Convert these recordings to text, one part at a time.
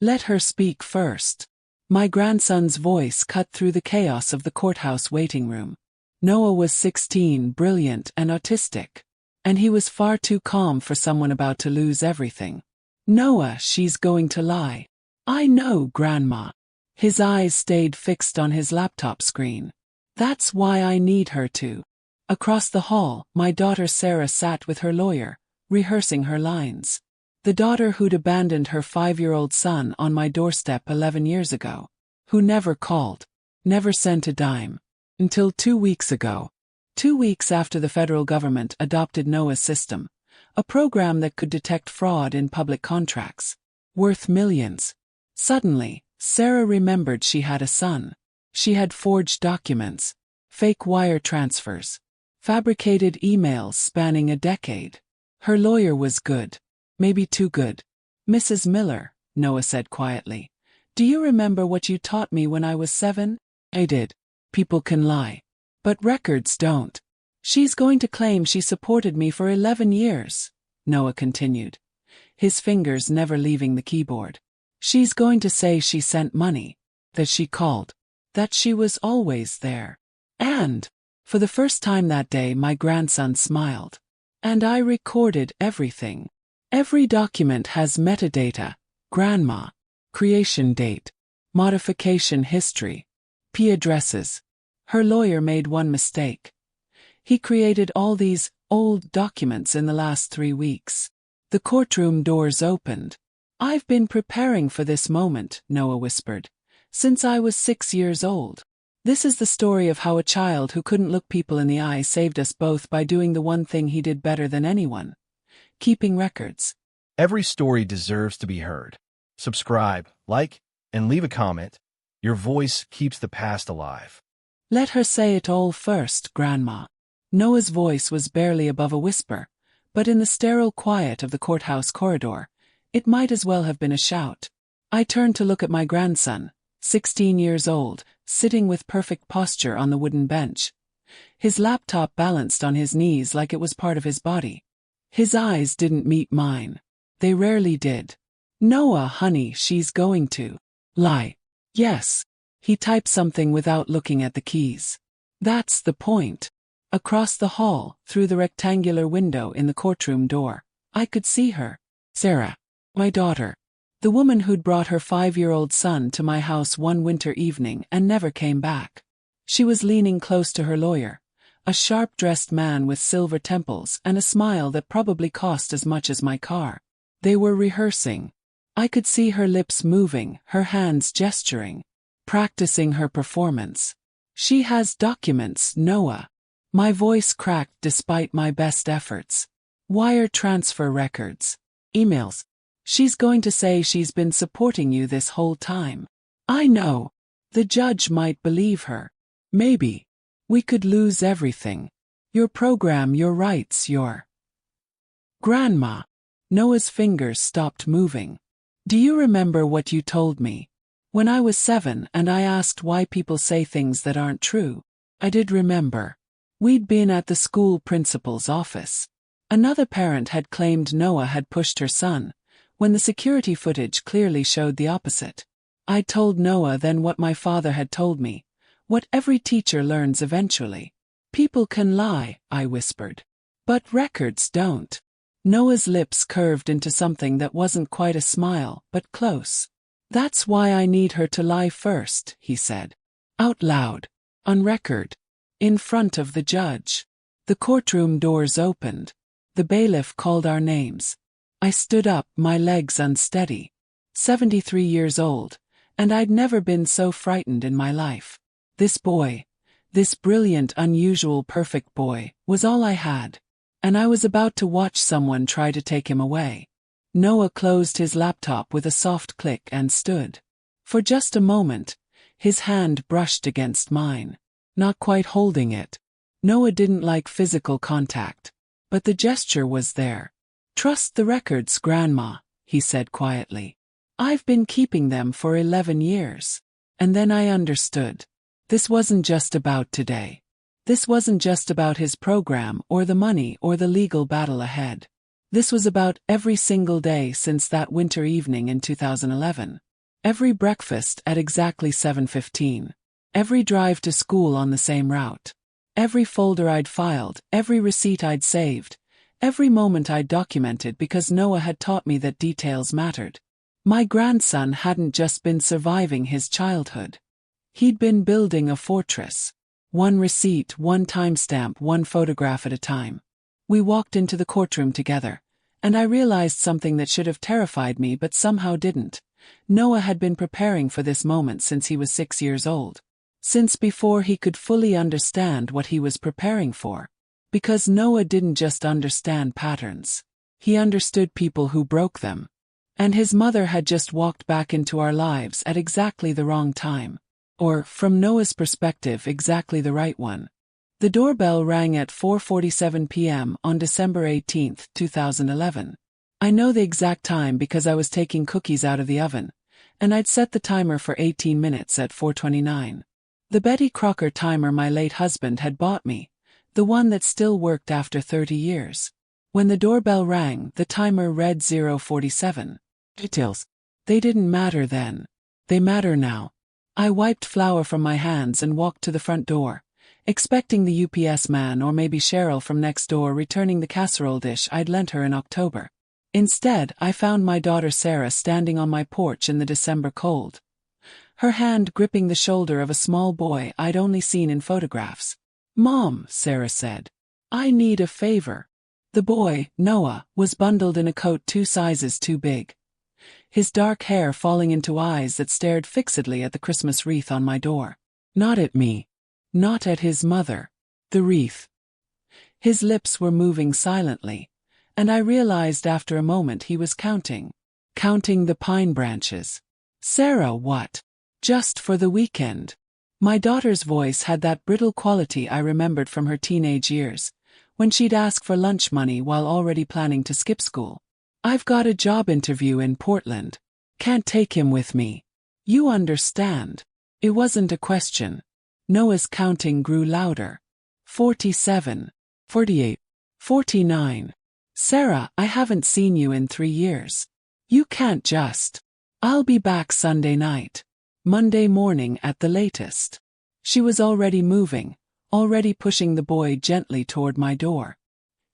Let her speak first. My grandson's voice cut through the chaos of the courthouse waiting room. Noah was 16, brilliant and autistic. And he was far too calm for someone about to lose everything. Noah, she's going to lie. I know, Grandma. His eyes stayed fixed on his laptop screen. That's why I need her to. Across the hall, my daughter Sarah sat with her lawyer, rehearsing her lines. The daughter who'd abandoned her 5-year-old son on my doorstep 11 years ago. Who never called. Never sent a dime. Until 2 weeks ago. 2 weeks after the federal government adopted Noah's system. A program that could detect fraud in public contracts. Worth millions. Suddenly, Sarah remembered she had a son. She had forged documents. Fake wire transfers. Fabricated emails spanning a decade. Her lawyer was good. Maybe too good. Mrs. Miller, Noah said quietly. Do you remember what you taught me when I was 7? I did. People can lie. But records don't. She's going to claim she supported me for 11 years, Noah continued, his fingers never leaving the keyboard. She's going to say she sent money, that she called, that she was always there. And, for the first time that day, my grandson smiled. And I recorded everything. Every document has metadata, Grandma, creation date, modification history, IP addresses. Her lawyer made one mistake. He created all these old documents in the last 3 weeks. The courtroom doors opened. I've been preparing for this moment, Noah whispered, since I was 6 years old. This is the story of how a child who couldn't look people in the eye saved us both by doing the one thing he did better than anyone. Keeping records. Every story deserves to be heard. Subscribe, like, and leave a comment. Your voice keeps the past alive. Let her say it all first, Grandma. Noah's voice was barely above a whisper, but in the sterile quiet of the courthouse corridor, it might as well have been a shout. I turned to look at my grandson, 16 years old, sitting with perfect posture on the wooden bench. His laptop balanced on his knees like it was part of his body. His eyes didn't meet mine. They rarely did. Noah, honey, she's going to lie. Yes. He typed something without looking at the keys. That's the point. Across the hall, through the rectangular window in the courtroom door, I could see her. Sarah. My daughter. The woman who'd brought her 5-year-old son to my house one winter evening and never came back. She was leaning close to her lawyer, a sharp-dressed man with silver temples and a smile that probably cost as much as my car. They were rehearsing. I could see her lips moving, her hands gesturing, practicing her performance. She has documents, Noah. My voice cracked despite my best efforts. Wire transfer records. Emails. She's going to say she's been supporting you this whole time. I know. The judge might believe her. Maybe. We could lose everything. Your program, your rights, your... Grandma. Noah's fingers stopped moving. Do you remember what you told me? When I was 7 and I asked why people say things that aren't true. I did remember. We'd been at the school principal's office. Another parent had claimed Noah had pushed her son, when the security footage clearly showed the opposite. I told Noah then what my father had told me, what every teacher learns eventually. People can lie, I whispered. But records don't. Noah's lips curved into something that wasn't quite a smile, but close. That's why I need her to lie first, he said. Out loud. On record. In front of the judge. The courtroom doors opened. The bailiff called our names. I stood up, my legs unsteady. 73 years old, and I'd never been so frightened in my life. This boy, this brilliant, unusual, perfect boy, was all I had. And I was about to watch someone try to take him away. Noah closed his laptop with a soft click and stood. For just a moment, his hand brushed against mine. Not quite holding it. Noah didn't like physical contact. But the gesture was there. Trust the records, Grandma, he said quietly. I've been keeping them for 11 years. And then I understood. This wasn't just about today. This wasn't just about his program or the money or the legal battle ahead. This was about every single day since that winter evening in 2011. Every breakfast at exactly 7:15. Every drive to school on the same route. Every folder I'd filed, every receipt I'd saved, every moment I'd documented because Noah had taught me that details mattered. My grandson hadn't just been surviving his childhood. He'd been building a fortress. One receipt, one timestamp, one photograph at a time. We walked into the courtroom together, and I realized something that should have terrified me but somehow didn't. Noah had been preparing for this moment since he was 6 years old. Since before he could fully understand what he was preparing for. Because Noah didn't just understand patterns. He understood people who broke them. And his mother had just walked back into our lives at exactly the wrong time. Or, from Noah's perspective, exactly the right one. The doorbell rang at 4:47 p.m. on December 18, 2011. I know the exact time because I was taking cookies out of the oven, and I'd set the timer for 18 minutes at 4:29. The Betty Crocker timer my late husband had bought me, the one that still worked after 30 years. When the doorbell rang, the timer read 0:47. Details. They didn't matter then. They matter now. I wiped flour from my hands and walked to the front door, expecting the UPS man or maybe Cheryl from next door returning the casserole dish I'd lent her in October. Instead, I found my daughter Sarah standing on my porch in the December cold. Her hand gripping the shoulder of a small boy I'd only seen in photographs. "Mom," Sarah said, "I need a favor." The boy, Noah, was bundled in a coat 2 sizes too big. His dark hair falling into eyes that stared fixedly at the Christmas wreath on my door. Not at me. Not at his mother. The wreath. His lips were moving silently, and I realized after a moment he was counting. Counting the pine branches. "Sarah, what? Just for the weekend?" My daughter's voice had that brittle quality I remembered from her teenage years, when she'd ask for lunch money while already planning to skip school. "I've got a job interview in Portland. Can't take him with me. You understand." It wasn't a question. Noah's counting grew louder. 47. 48. 49. "Sarah, I haven't seen you in 3 years. You can't just. I'll be back Sunday night. Monday morning at the latest." She was already moving, already pushing the boy gently toward my door.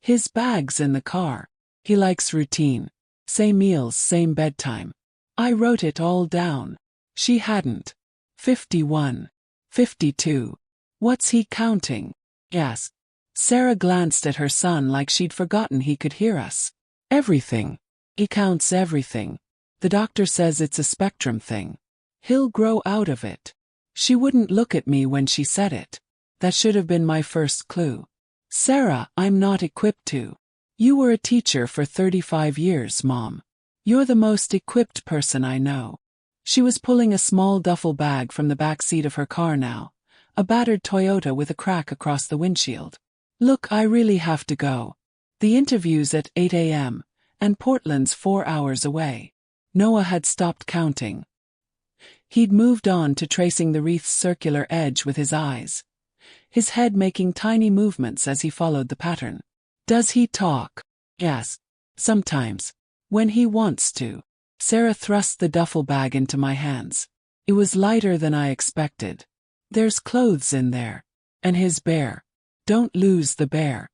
"His bag's in the car. He likes routine. Same meals, same bedtime." I wrote it all down. She hadn't. 51. 52. "What's he counting?" "Yes." Sarah glanced at her son like she'd forgotten he could hear us. "Everything. He counts everything. The doctor says it's a spectrum thing. He'll grow out of it." She wouldn't look at me when she said it. That should have been my first clue. "Sarah, I'm not equipped to." "You were a teacher for 35 years, Mom. You're the most equipped person I know." She was pulling a small duffel bag from the back seat of her car now, a battered Toyota with a crack across the windshield. "Look, I really have to go. The interview's at 8 a.m., and Portland's 4 hours away." Noah had stopped counting. He'd moved on to tracing the wreath's circular edge with his eyes, his head making tiny movements as he followed the pattern. "Does he talk?" "Yes. Sometimes. When he wants to." Sarah thrust the duffel bag into my hands. It was lighter than I expected. "There's clothes in there. And his bear. Don't lose the bear.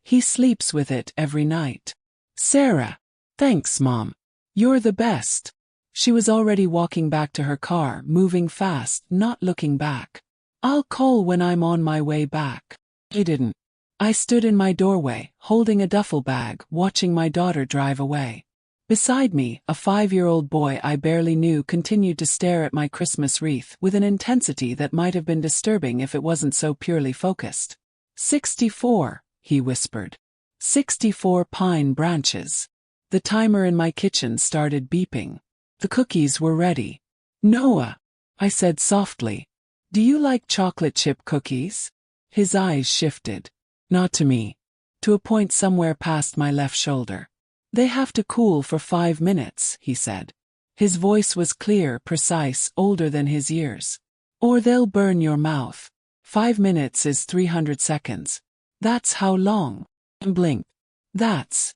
He sleeps with it every night." "Sarah." "Thanks, Mom. You're the best." She was already walking back to her car, moving fast, not looking back. "I'll call when I'm on my way back." I didn't. I stood in my doorway, holding a duffel bag, watching my daughter drive away. Beside me, a 5-year-old boy I barely knew continued to stare at my Christmas wreath with an intensity that might have been disturbing if it wasn't so purely focused. 64, he whispered. 64 pine branches. The timer in my kitchen started beeping. The cookies were ready. "Noah," I said softly, "do you like chocolate chip cookies?" His eyes shifted. Not to me. To a point somewhere past my left shoulder. "They have to cool for 5 minutes, he said. His voice was clear, precise, older than his years. "Or they'll burn your mouth. 5 minutes is 300 seconds. That's how long." I blinked. "That's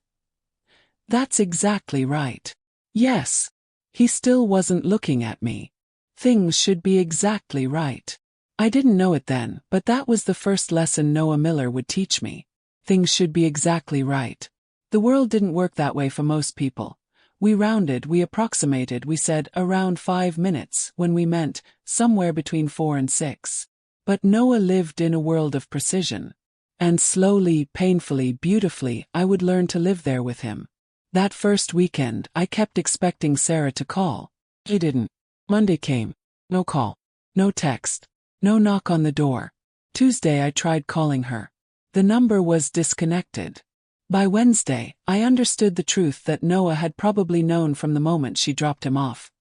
That's exactly right. Yes. He still wasn't looking at me. Things should be exactly right. I didn't know it then, but that was the first lesson Noah Miller would teach me. Things should be exactly right. The world didn't work that way for most people. We rounded, we approximated, we said around 5 minutes when we meant somewhere between 4 and 6. But Noah lived in a world of precision. And slowly, painfully, beautifully, I would learn to live there with him. That first weekend, I kept expecting Sarah to call. She didn't. Monday came. No call. No text. No knock on the door. Tuesday I tried calling her. The number was disconnected. By Wednesday, I understood the truth that Noah had probably known from the moment she dropped him off.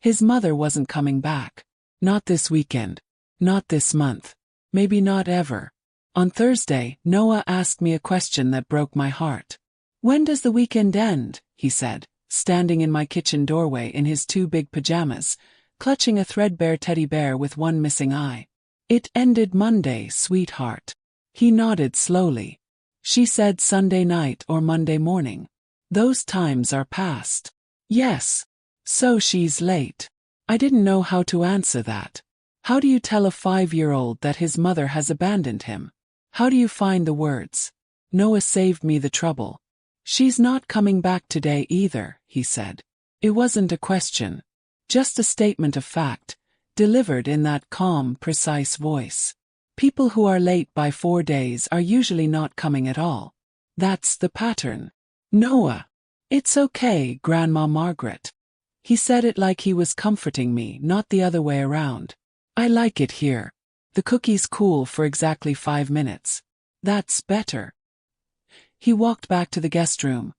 His mother wasn't coming back. Not this weekend. Not this month. Maybe not ever. On Thursday, Noah asked me a question that broke my heart. "When does the weekend end?" he said, standing in my kitchen doorway in his 2 big pajamas, clutching a threadbare teddy bear with one missing eye. "It ended Monday, sweetheart." He nodded slowly. "She said Sunday night or Monday morning. Those times are past." "Yes. So she's late." I didn't know how to answer that. How do you tell a 5-year-old that his mother has abandoned him? How do you find the words? Noah saved me the trouble. "She's not coming back today either," he said. It wasn't a question. Just a statement of fact, delivered in that calm, precise voice. People who are late by 4 days are usually not coming at all. That's the pattern. "Noah. It's okay, Grandma Margaret." He said it like he was comforting me, not the other way around. "I like it here. The cookies cool for exactly 5 minutes. That's better." He walked back to the guest room.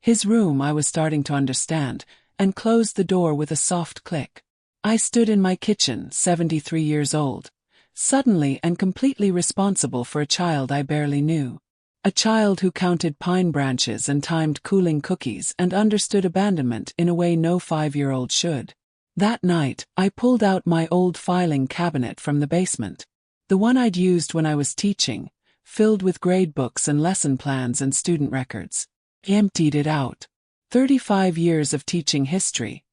His room, I was starting to understand, and closed the door with a soft click. I stood in my kitchen, 73 years old, suddenly and completely responsible for a child I barely knew. A child who counted pine branches and timed cooling cookies and understood abandonment in a way no 5-year-old should. That night, I pulled out my old filing cabinet from the basement. The one I'd used when I was teaching, filled with grade books and lesson plans and student records. Emptied it out. 35 years of teaching history,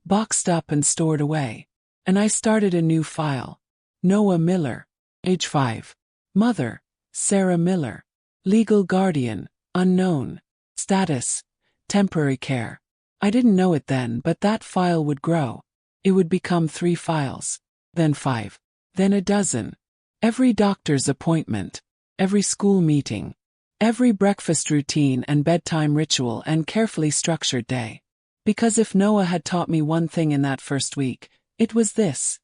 boxed up and stored away. And I started a new file. Noah Miller, age 5. Mother, Sarah Miller. Legal guardian, unknown. Status, temporary care. I didn't know it then, but that file would grow. It would become 3 files. Then 5. Then a dozen. Every doctor's appointment. Every school meeting. Every breakfast routine and bedtime ritual and carefully structured day. Because if Noah had taught me one thing in that first week, it was this.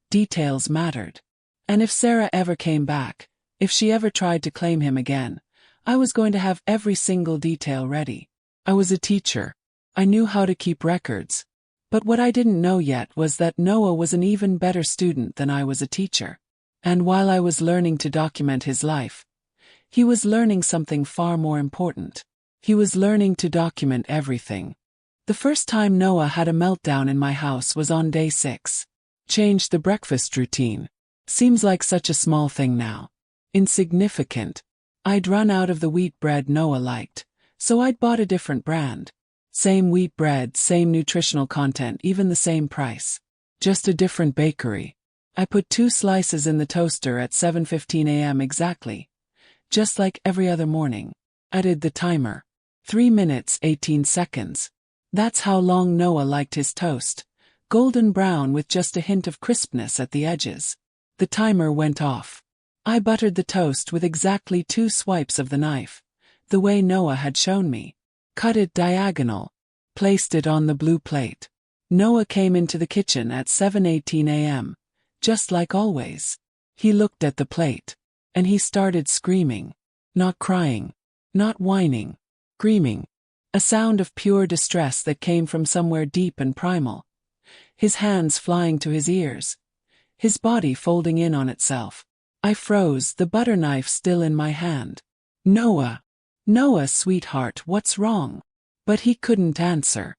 Details mattered. And if Sarah ever came back, if she ever tried to claim him again, I was going to have every single detail ready. I was a teacher. I knew how to keep records. But what I didn't know yet was that Noah was an even better student than I was a teacher. And while I was learning to document his life, he was learning something far more important. He was learning to document everything. The first time Noah had a meltdown in my house was on day 6. Changed the breakfast routine. Seems like such a small thing now. Insignificant. I'd run out of the wheat bread Noah liked, so I'd bought a different brand. Same wheat bread, same nutritional content, even the same price. Just a different bakery. I put 2 slices in the toaster at 7:15 a.m. exactly. Just like every other morning. Added the timer. 3 minutes, 18 seconds. That's how long Noah liked his toast. Golden brown with just a hint of crispness at the edges. The timer went off. I buttered the toast with exactly 2 swipes of the knife, the way Noah had shown me. Cut it diagonal. Placed it on the blue plate. Noah came into the kitchen at 7:18 a.m., just like always. He looked at the plate. And he started screaming. Not crying. Not whining. Screaming. A sound of pure distress that came from somewhere deep and primal. His hands flying to his ears. His body folding in on itself. I froze, the butter knife still in my hand. "Noah. Noah, sweetheart, what's wrong?" But he couldn't answer.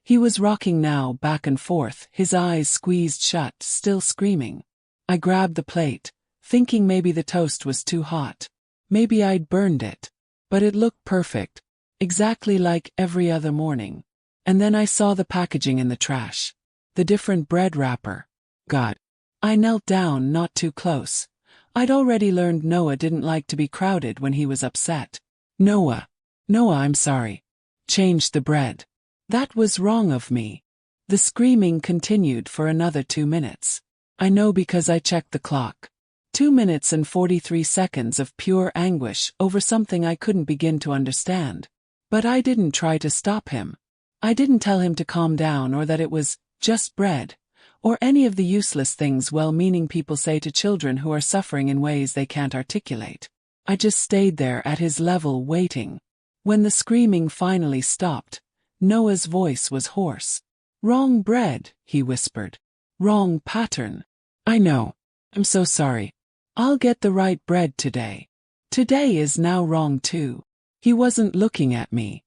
He was rocking now, back and forth, his eyes squeezed shut, still screaming. I grabbed the plate, thinking maybe the toast was too hot. Maybe I'd burned it. But it looked perfect. exactly like every other morning. And then I saw the packaging in the trash. The different bread wrapper. God. I knelt down, not too close. I'd already learned Noah didn't like to be crowded when he was upset. Noah, I'm sorry. Change the bread. That was wrong of me. The screaming continued for another 2 minutes. I know because I checked the clock. 2 minutes and 43 seconds of pure anguish over something I couldn't begin to understand. But I didn't try to stop him. I didn't tell him to calm down or that it was just bread, or any of the useless things well-meaning people say to children who are suffering in ways they can't articulate. I just stayed there at his level waiting. When the screaming finally stopped, Noah's voice was hoarse. Wrong bread, he whispered. Wrong pattern. I know. I'm so sorry. I'll get the right bread today. Today is now wrong too. He wasn't looking at me.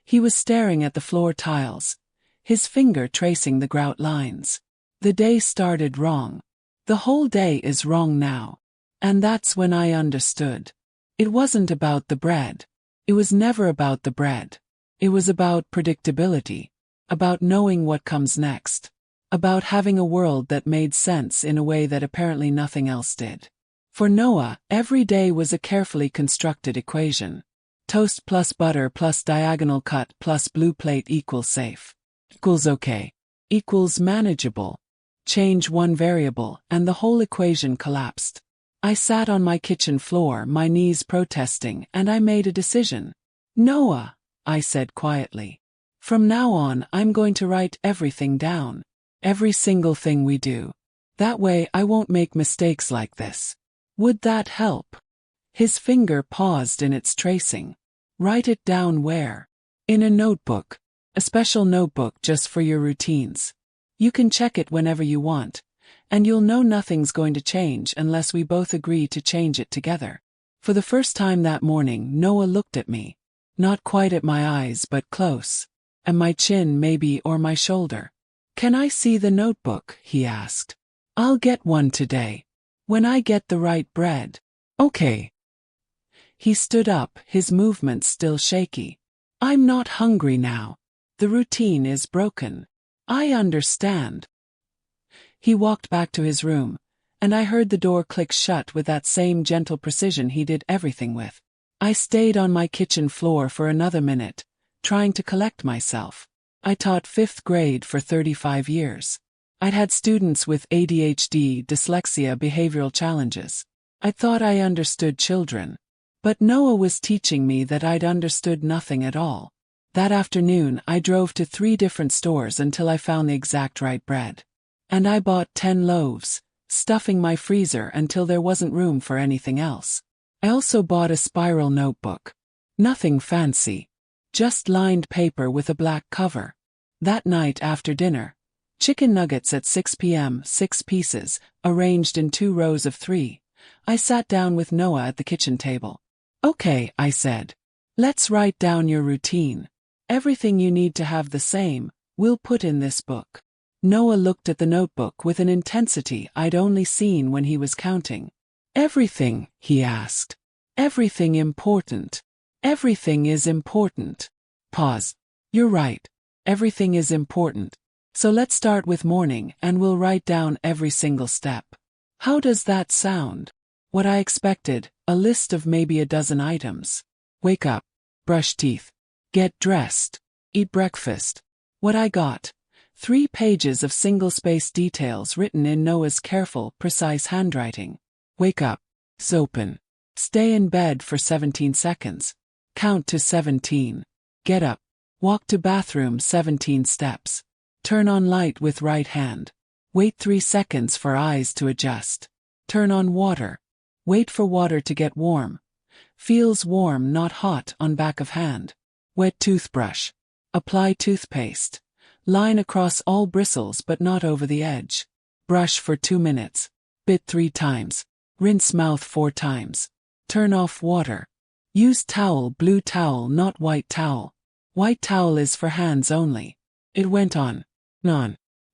He was staring at the floor tiles, his finger tracing the grout lines. The day started wrong. The whole day is wrong now. And that's when I understood. It wasn't about the bread. It was never about the bread. It was about predictability, about knowing what comes next, about having a world that made sense in a way that apparently nothing else did. For Noah, every day was a carefully constructed equation. Toast plus butter plus diagonal cut plus blue plate equals safe. Equals okay. Equals manageable. Change one variable and the whole equation collapsed. I sat on my kitchen floor, my knees protesting, and I made a decision. Noah, I said quietly. From now on, I'm going to write everything down. Every single thing we do. That way I won't make mistakes like this. Would that help? His finger paused in its tracing. Write it down where? In a notebook. A special notebook just for your routines. You can check it whenever you want, and you'll know nothing's going to change unless we both agree to change it together. For the first time that morning, Noah looked at me. Not quite at my eyes but close. At my chin maybe or my shoulder. Can I see the notebook? He asked. I'll get one today. When I get the right bread. Okay. He stood up, his movements still shaky. I'm not hungry now. The routine is broken. I understand. He walked back to his room, and I heard the door click shut with that same gentle precision he did everything with. I stayed on my kitchen floor for another minute, trying to collect myself. I taught 5th grade for 35 years. I'd had students with ADHD, dyslexia, behavioral challenges. I thought I understood children. But Noah was teaching me that I'd understood nothing at all. That afternoon, I drove to 3 different stores until I found the exact right bread. And I bought 10 loaves, stuffing my freezer until there wasn't room for anything else. I also bought a spiral notebook. Nothing fancy. Just lined paper with a black cover. That night after dinner, chicken nuggets at 6 p.m., 6 pieces, arranged in 2 rows of 3. I sat down with Noah at the kitchen table. Okay, I said. Let's write down your routine. Everything you need to have the same, we'll put in this book. Noah looked at the notebook with an intensity I'd only seen when he was counting. Everything, he asked. Everything important. Everything is important. Pause. You're right. Everything is important. So let's start with morning and we'll write down every single step. How does that sound? What I expected, a list of maybe a dozen items. Wake up. Brush teeth. Get dressed. Eat breakfast. What I got. 3 pages of single-spaced details written in Noah's careful, precise handwriting. Wake up. Open. Stay in bed for 17 seconds. Count to 17. Get up. Walk to bathroom 17 steps. Turn on light with right hand. Wait 3 seconds for eyes to adjust. Turn on water. Wait for water to get warm. Feels warm, not hot, on back of hand. Wet toothbrush. Apply toothpaste. Line across all bristles but not over the edge. Brush for 2 minutes. Bit 3 times. Rinse mouth 4 times. Turn off water. Use towel, blue towel, not white towel. White towel is for hands only. It went on.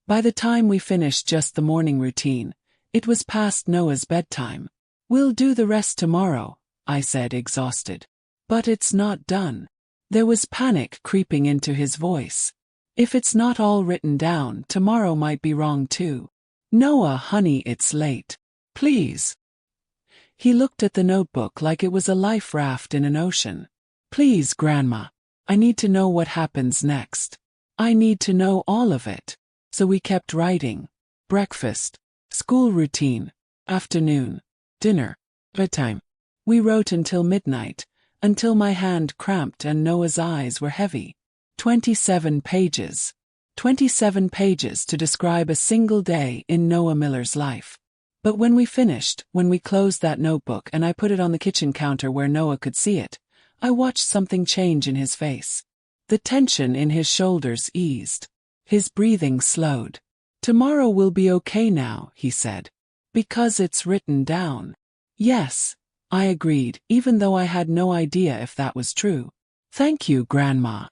By the time we finished just the morning routine, it was past Noah's bedtime. We'll do the rest tomorrow, I said, exhausted. But it's not done. There was panic creeping into his voice. If it's not all written down, tomorrow might be wrong too. Noah, honey, it's late. Please. He looked at the notebook like it was a life raft in an ocean. Please, Grandma. I need to know what happens next. I need to know all of it. So we kept writing. Breakfast. School routine. Afternoon. Dinner. Bedtime. We wrote until midnight, until my hand cramped and Noah's eyes were heavy. 27 pages. 27 pages to describe a single day in Noah Miller's life. But when we finished, when we closed that notebook and I put it on the kitchen counter where Noah could see it, I watched something change in his face. The tension in his shoulders eased. His breathing slowed. Tomorrow will be okay now, he said. Because it's written down. Yes, I agreed, even though I had no idea if that was true. Thank you, Grandma.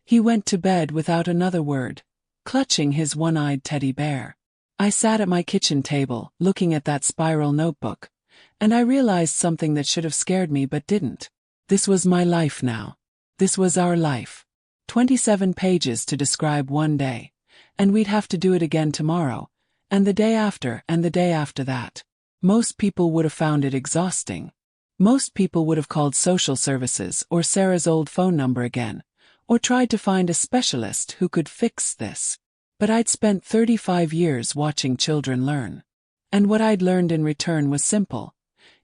He went to bed without another word, clutching his one-eyed teddy bear. I sat at my kitchen table, looking at that spiral notebook, and I realized something that should have scared me but didn't. This was my life now. This was our life. 27 pages to describe one day, and we'd have to do it again tomorrow, and the day after, and the day after that. Most people would have found it exhausting. Most people would have called social services or Sarah's old phone number again, or tried to find a specialist who could fix this. But I'd spent 35 years watching children learn. And what I'd learned in return was simple.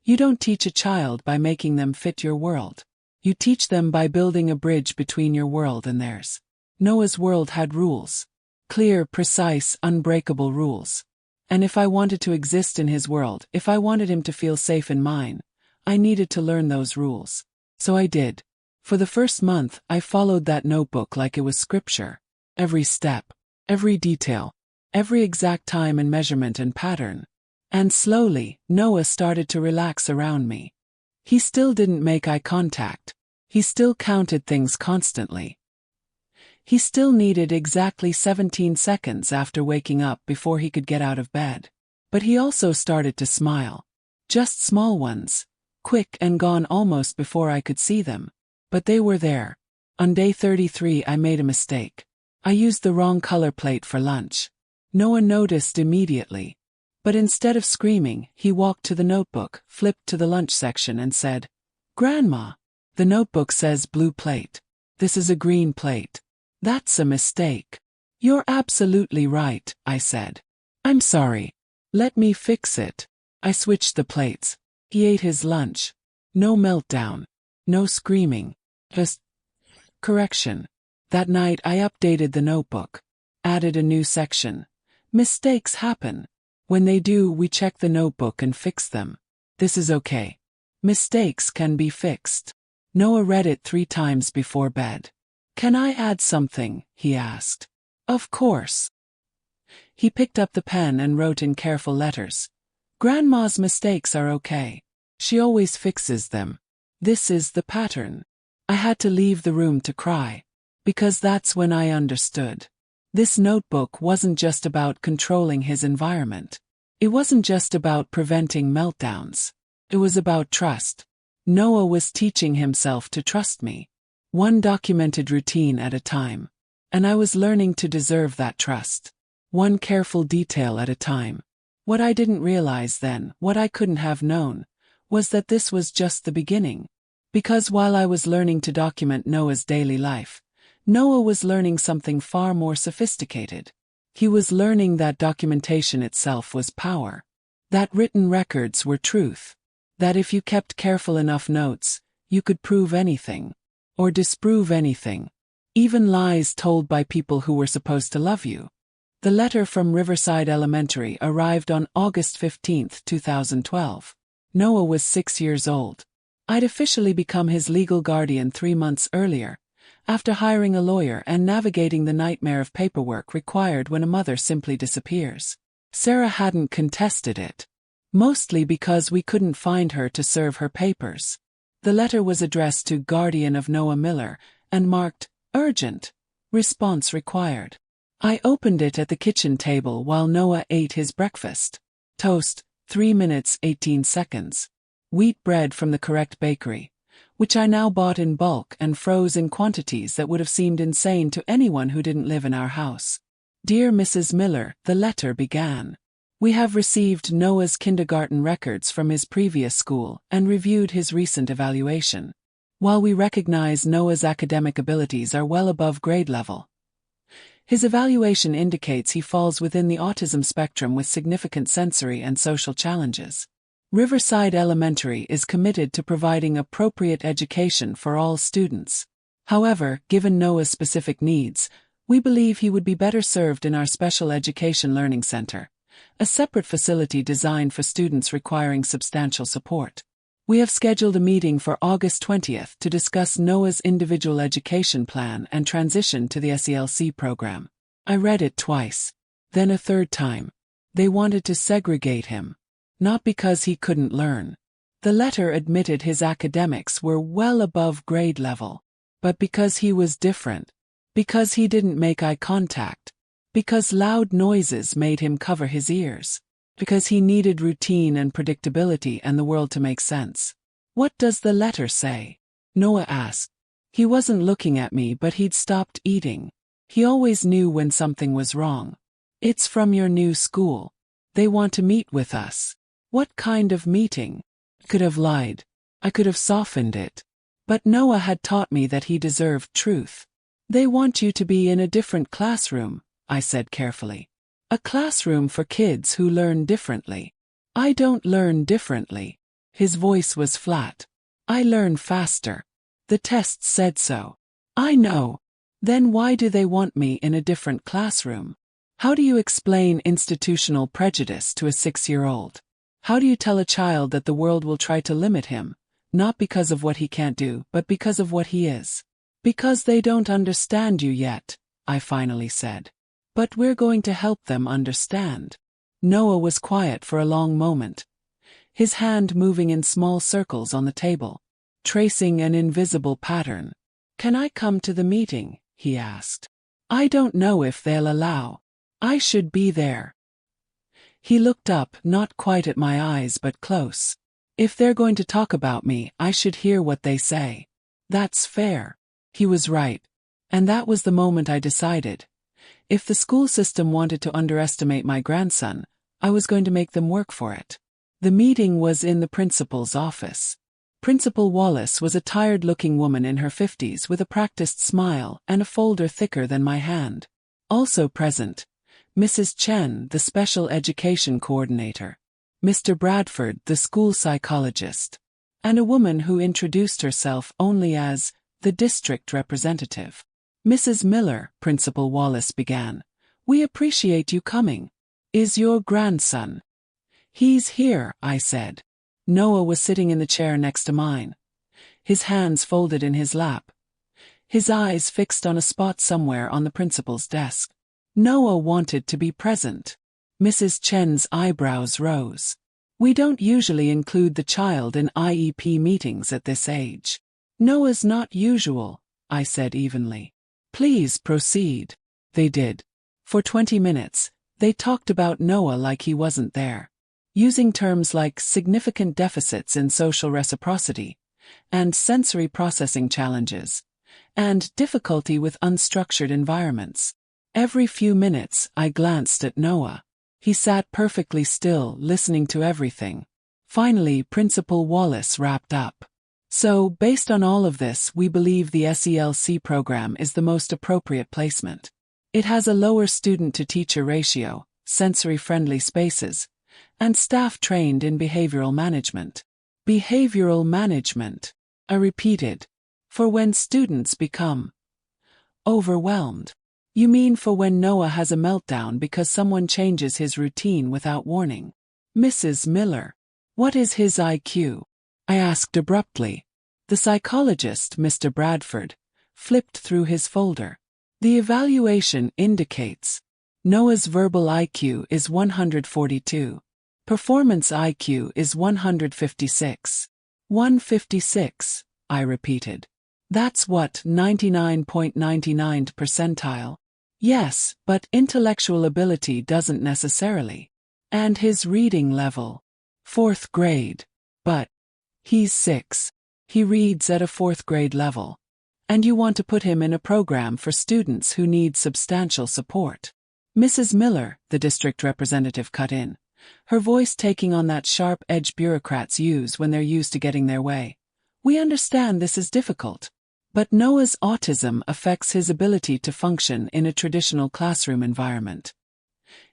You don't teach a child by making them fit your world. You teach them by building a bridge between your world and theirs. Noah's world had rules. Clear, precise, unbreakable rules. And if I wanted to exist in his world, if I wanted him to feel safe in mine, I needed to learn those rules. So I did. For the first month, I followed that notebook like it was scripture. Every step. Every detail, every exact time and measurement and pattern. And slowly, Noah started to relax around me. He still didn't make eye contact. He still counted things constantly. He still needed exactly 17 seconds after waking up before he could get out of bed. But he also started to smile. Just small ones, quick and gone almost before I could see them. But they were there. On day 33 I made a mistake. I used the wrong color plate for lunch. Noah noticed immediately. But instead of screaming, he walked to the notebook, flipped to the lunch section and said, Grandma, the notebook says blue plate. This is a green plate. That's a mistake. You're absolutely right, I said. I'm sorry. Let me fix it. I switched the plates. He ate his lunch. No meltdown. No screaming. Just correction. That night I updated the notebook, added a new section. Mistakes happen. When they do, we check the notebook and fix them. This is okay. Mistakes can be fixed. Noah read it 3 times before bed. Can I add something? He asked. Of course. He picked up the pen and wrote in careful letters. Grandma's mistakes are okay. She always fixes them. This is the pattern. I had to leave the room to cry. Because that's when I understood. This notebook wasn't just about controlling his environment. It wasn't just about preventing meltdowns. It was about trust. Noah was teaching himself to trust me. One documented routine at a time. And I was learning to deserve that trust. One careful detail at a time. What I didn't realize then, what I couldn't have known, was that this was just the beginning. Because while I was learning to document Noah's daily life, Noah was learning something far more sophisticated. He was learning that documentation itself was power. That written records were truth. That if you kept careful enough notes, you could prove anything. Or disprove anything. Even lies told by people who were supposed to love you. The letter from Riverside Elementary arrived on August 15, 2012. Noah was 6 years old. I'd officially become his legal guardian 3 months earlier, after hiring a lawyer and navigating the nightmare of paperwork required when a mother simply disappears. Sarah hadn't contested it. Mostly because we couldn't find her to serve her papers. The letter was addressed to Guardian of Noah Miller and marked, Urgent. Response required. I opened it at the kitchen table while Noah ate his breakfast. Toast, 3 minutes 18 seconds. Wheat bread from the correct bakery. which I now bought in bulk and froze in quantities that would have seemed insane to anyone who didn't live in our house. Dear Mrs. Miller, the letter began. We have received Noah's kindergarten records from his previous school and reviewed his recent evaluation. While we recognize Noah's academic abilities are well above grade level, his evaluation indicates he falls within the autism spectrum with significant sensory and social challenges. Riverside Elementary is committed to providing appropriate education for all students. However, given Noah's specific needs, we believe he would be better served in our Special Education Learning Center, a separate facility designed for students requiring substantial support. We have scheduled a meeting for August 20th to discuss Noah's individual education plan and transition to the SELC program. I read it twice, then a third time. They wanted to segregate him. Not because he couldn't learn. The letter admitted his academics were well above grade level, but because he was different. Because he didn't make eye contact. Because loud noises made him cover his ears. Because he needed routine and predictability and the world to make sense. What does the letter say? Noah asked. He wasn't looking at me, but he'd stopped eating. He always knew when something was wrong. It's from your new school. They want to meet with us. What kind of meeting? I could have lied. I could have softened it. But Noah had taught me that he deserved truth. They want you to be in a different classroom, I said carefully. A classroom for kids who learn differently. I don't learn differently. His voice was flat. I learn faster. The tests said so. I know. Then why do they want me in a different classroom? How do you explain institutional prejudice to a 6-year-old? How do you tell a child that the world will try to limit him, not because of what he can't do, but because of what he is? Because they don't understand you yet, I finally said. But we're going to help them understand. Noah was quiet for a long moment, his hand moving in small circles on the table, tracing an invisible pattern. Can I come to the meeting? He asked. I don't know if they'll allow. I should be there. He looked up, not quite at my eyes but close. If they're going to talk about me, I should hear what they say. That's fair. He was right. And that was the moment I decided. If the school system wanted to underestimate my grandson, I was going to make them work for it. The meeting was in the principal's office. Principal Wallace was a tired-looking woman in her 50s with a practiced smile and a folder thicker than my hand. Also present, Mrs. Chen, the special education coordinator, Mr. Bradford, the school psychologist, and a woman who introduced herself only as the district representative. Mrs. Miller, Principal Wallace began, we appreciate you coming. Is your grandson? He's here, I said. Noah was sitting in the chair next to mine, his hands folded in his lap, his eyes fixed on a spot somewhere on the principal's desk. Noah wanted to be present. Mrs. Chen's eyebrows rose. We don't usually include the child in IEP meetings at this age. Noah's not usual, I said evenly. Please proceed. They did. For 20 minutes, they talked about Noah like he wasn't there, using terms like significant deficits in social reciprocity, and sensory processing challenges, and difficulty with unstructured environments. Every few minutes, I glanced at Noah. He sat perfectly still, listening to everything. Finally, Principal Wallace wrapped up. So, based on all of this, we believe the SELC program is the most appropriate placement. It has a lower student-to-teacher ratio, sensory-friendly spaces, and staff trained in behavioral management. Behavioral management, I repeated, for when students become overwhelmed. You mean for when Noah has a meltdown because someone changes his routine without warning? Mrs. Miller, what is his IQ? I asked abruptly. The psychologist, Mr. Bradford, flipped through his folder. The evaluation indicates Noah's verbal IQ is 142. Performance IQ is 156. 156, I repeated. That's what, 99.99th percentile? Yes, but intellectual ability doesn't necessarily. And his reading level? 4th grade. But he's 6. He reads at a fourth grade level. And you want to put him in a program for students who need substantial support. Mrs. Miller, the district representative, cut in, her voice taking on that sharp edge bureaucrats use when they're used to getting their way. We understand this is difficult. But Noah's autism affects his ability to function in a traditional classroom environment.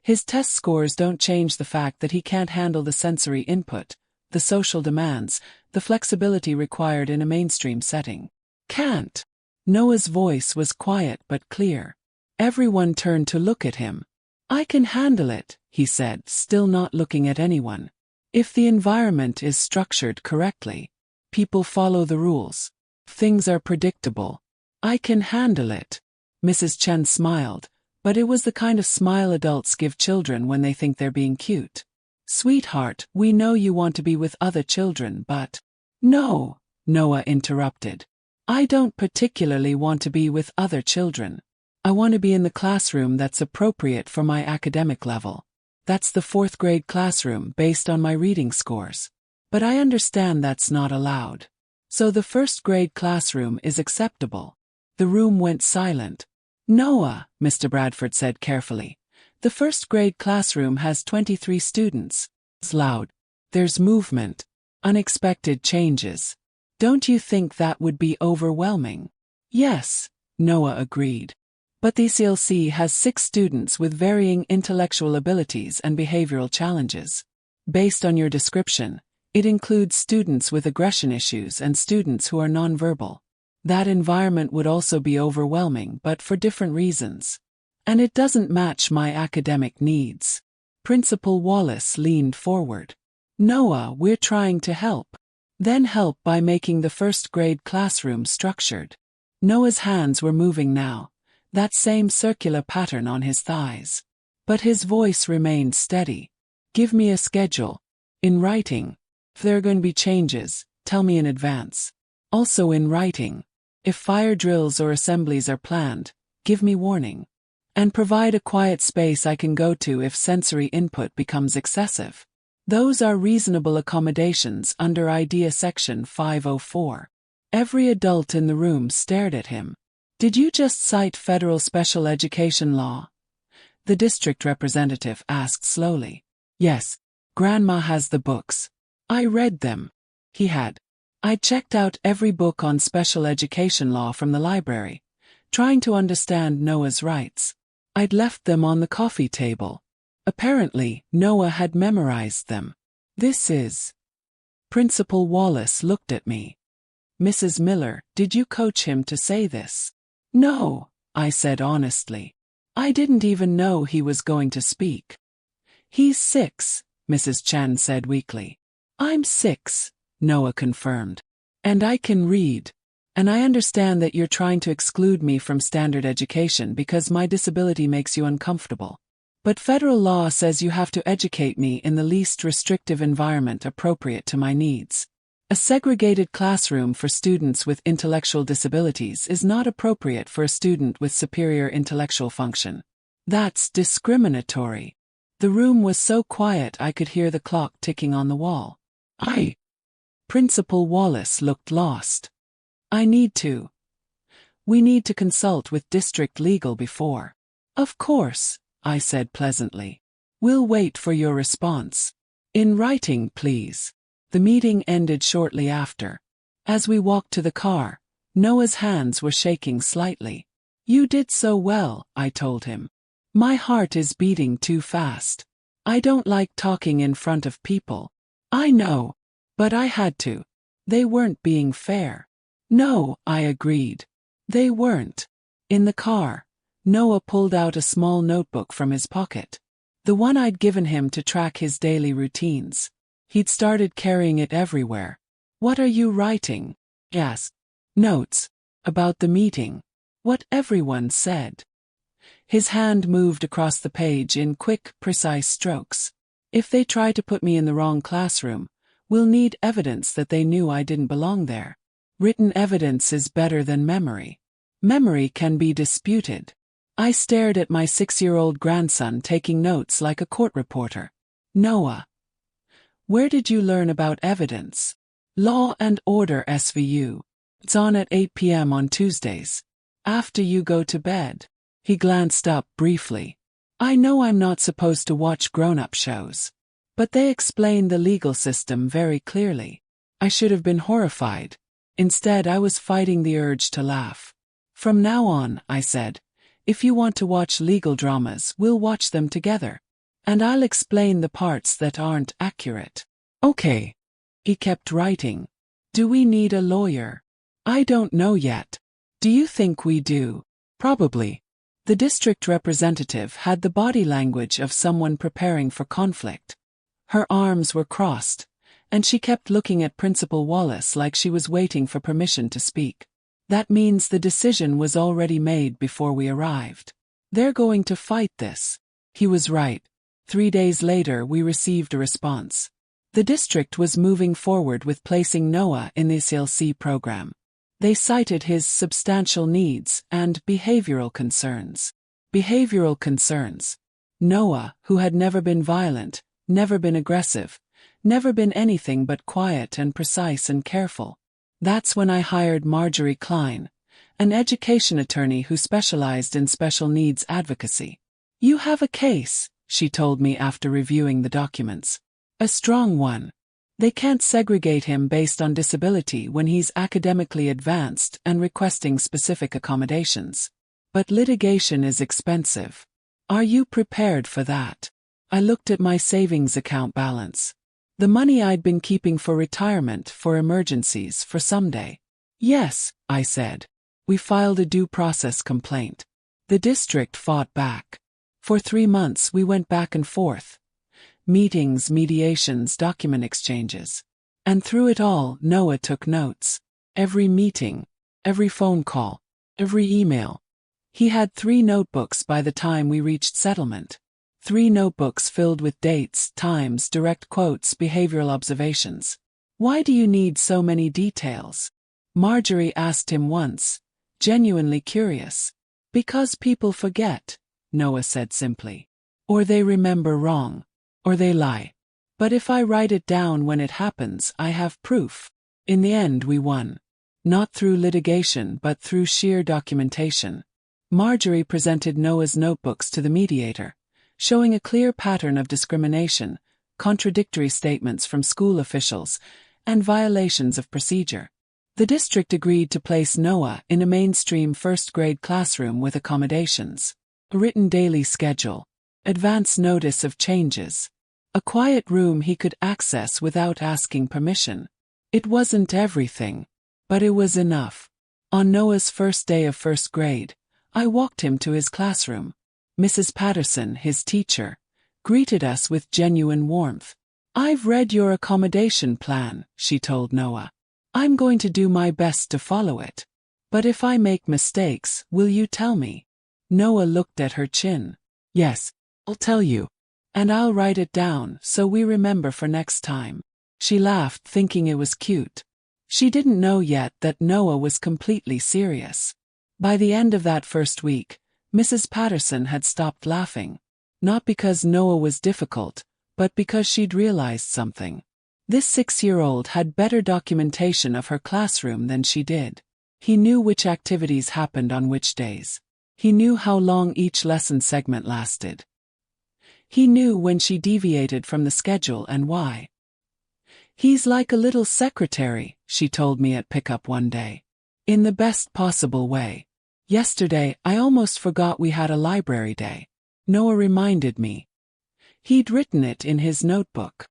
His test scores don't change the fact that he can't handle the sensory input, the social demands, the flexibility required in a mainstream setting. Can't. Noah's voice was quiet but clear. Everyone turned to look at him. I can handle it, he said, still not looking at anyone. If the environment is structured correctly, people follow the rules. Things are predictable. I can handle it. Mrs. Chen smiled, but it was the kind of smile adults give children when they think they're being cute. Sweetheart, we know you want to be with other children, but… No, Noah interrupted. I don't particularly want to be with other children. I want to be in the classroom that's appropriate for my academic level. That's the fourth grade classroom based on my reading scores. But I understand that's not allowed. So the first grade classroom is acceptable. The room went silent. Noah, Mr. Bradford said carefully. The first grade classroom has 23 students. It's loud. There's movement. Unexpected changes. Don't you think that would be overwhelming? Yes, Noah agreed. But the ECLC has 6 students with varying intellectual abilities and behavioral challenges. Based on your description, it includes students with aggression issues and students who are nonverbal. That environment would also be overwhelming, but for different reasons. And it doesn't match my academic needs. Principal Wallace leaned forward. Noah, we're trying to help. Then help by making the first grade classroom structured. Noah's hands were moving now, that same circular pattern on his thighs. But his voice remained steady. Give me a schedule. In writing. If there are going to be changes, tell me in advance. Also in writing. If fire drills or assemblies are planned, give me warning. And provide a quiet space I can go to if sensory input becomes excessive. Those are reasonable accommodations under IDEA Section 504. Every adult in the room stared at him. Did you just cite federal special education law? The district representative asked slowly. Yes, Grandma has the books. I read them. He had. I checked out every book on special education law from the library, trying to understand Noah's rights. I'd left them on the coffee table. Apparently, Noah had memorized them. This is… Principal Wallace looked at me. Mrs. Miller, did you coach him to say this? No, I said honestly. I didn't even know he was going to speak. He's 6, Mrs. Chen said weakly. I'm 6, Noah confirmed. And I can read. And I understand that you're trying to exclude me from standard education because my disability makes you uncomfortable. But federal law says you have to educate me in the least restrictive environment appropriate to my needs. A segregated classroom for students with intellectual disabilities is not appropriate for a student with superior intellectual function. That's discriminatory. The room was so quiet I could hear the clock ticking on the wall. Principal Wallace looked lost. I need to. We need to consult with district legal before. Of course, I said pleasantly. We'll wait for your response. In writing, please. The meeting ended shortly after. As we walked to the car, Noah's hands were shaking slightly. You did so well, I told him. My heart is beating too fast. I don't like talking in front of people. I know. But I had to. They weren't being fair. No, I agreed. They weren't. In the car, Noah pulled out a small notebook from his pocket. The one I'd given him to track his daily routines. He'd started carrying it everywhere. What are you writing? He asked. Notes. About the meeting. What everyone said. His hand moved across the page in quick, precise strokes. If they try to put me in the wrong classroom, we'll need evidence that they knew I didn't belong there. Written evidence is better than memory. Memory can be disputed. I stared at my 6-year-old grandson taking notes like a court reporter. Noah. Where did you learn about evidence? Law and Order SVU. It's on at 8 p.m. on Tuesdays. After you go to bed. He glanced up briefly. I know I'm not supposed to watch grown-up shows. But they explain the legal system very clearly. I should have been horrified. Instead, I was fighting the urge to laugh. From now on, I said, if you want to watch legal dramas, we'll watch them together. And I'll explain the parts that aren't accurate. Okay. He kept writing. Do we need a lawyer? I don't know yet. Do you think we do? Probably. The district representative had the body language of someone preparing for conflict. Her arms were crossed, and she kept looking at Principal Wallace like she was waiting for permission to speak. That means the decision was already made before we arrived. They're going to fight this. He was right. 3 days later we received a response. The district was moving forward with placing Noah in the SLC program. They cited his substantial needs and behavioral concerns. Behavioral concerns. Noah, who had never been violent, never been aggressive, never been anything but quiet and precise and careful. That's when I hired Marjorie Klein, an education attorney who specialized in special needs advocacy. You have a case, she told me after reviewing the documents. A strong one. They can't segregate him based on disability when he's academically advanced and requesting specific accommodations. But litigation is expensive. Are you prepared for that? I looked at my savings account balance. The money I'd been keeping for retirement, for emergencies, for someday. Yes, I said. We filed a due process complaint. The district fought back. For 3 months we went back and forth. Meetings, mediations, document exchanges. And through it all, Noah took notes. Every meeting, every phone call, every email. He had 3 notebooks by the time we reached settlement. 3 notebooks filled with dates, times, direct quotes, behavioral observations. Why do you need so many details? Marjorie asked him once, genuinely curious. Because people forget, Noah said simply. Or they remember wrong. Or they lie. But if I write it down when it happens, I have proof. In the end we won. Not through litigation but through sheer documentation. Marjorie presented Noah's notebooks to the mediator, showing a clear pattern of discrimination, contradictory statements from school officials, and violations of procedure. The district agreed to place Noah in a mainstream first-grade classroom with accommodations, a written daily schedule, advance notice of changes, a quiet room he could access without asking permission. It wasn't everything, but it was enough. On Noah's first day of first grade, I walked him to his classroom. Mrs. Patterson, his teacher, greeted us with genuine warmth. I've read your accommodation plan, she told Noah. I'm going to do my best to follow it. But if I make mistakes, will you tell me? Noah looked at her chin. Yes, I'll tell you. And I'll write it down so we remember for next time. She laughed, thinking it was cute. She didn't know yet that Noah was completely serious. By the end of that first week, Mrs. Patterson had stopped laughing. Not because Noah was difficult, but because she'd realized something. This 6-year-old had better documentation of her classroom than she did. He knew which activities happened on which days. He knew how long each lesson segment lasted. He knew when she deviated from the schedule and why. He's like a little secretary, she told me at pickup one day. In the best possible way. Yesterday, I almost forgot we had a library day. Noah reminded me. He'd written it in his notebook.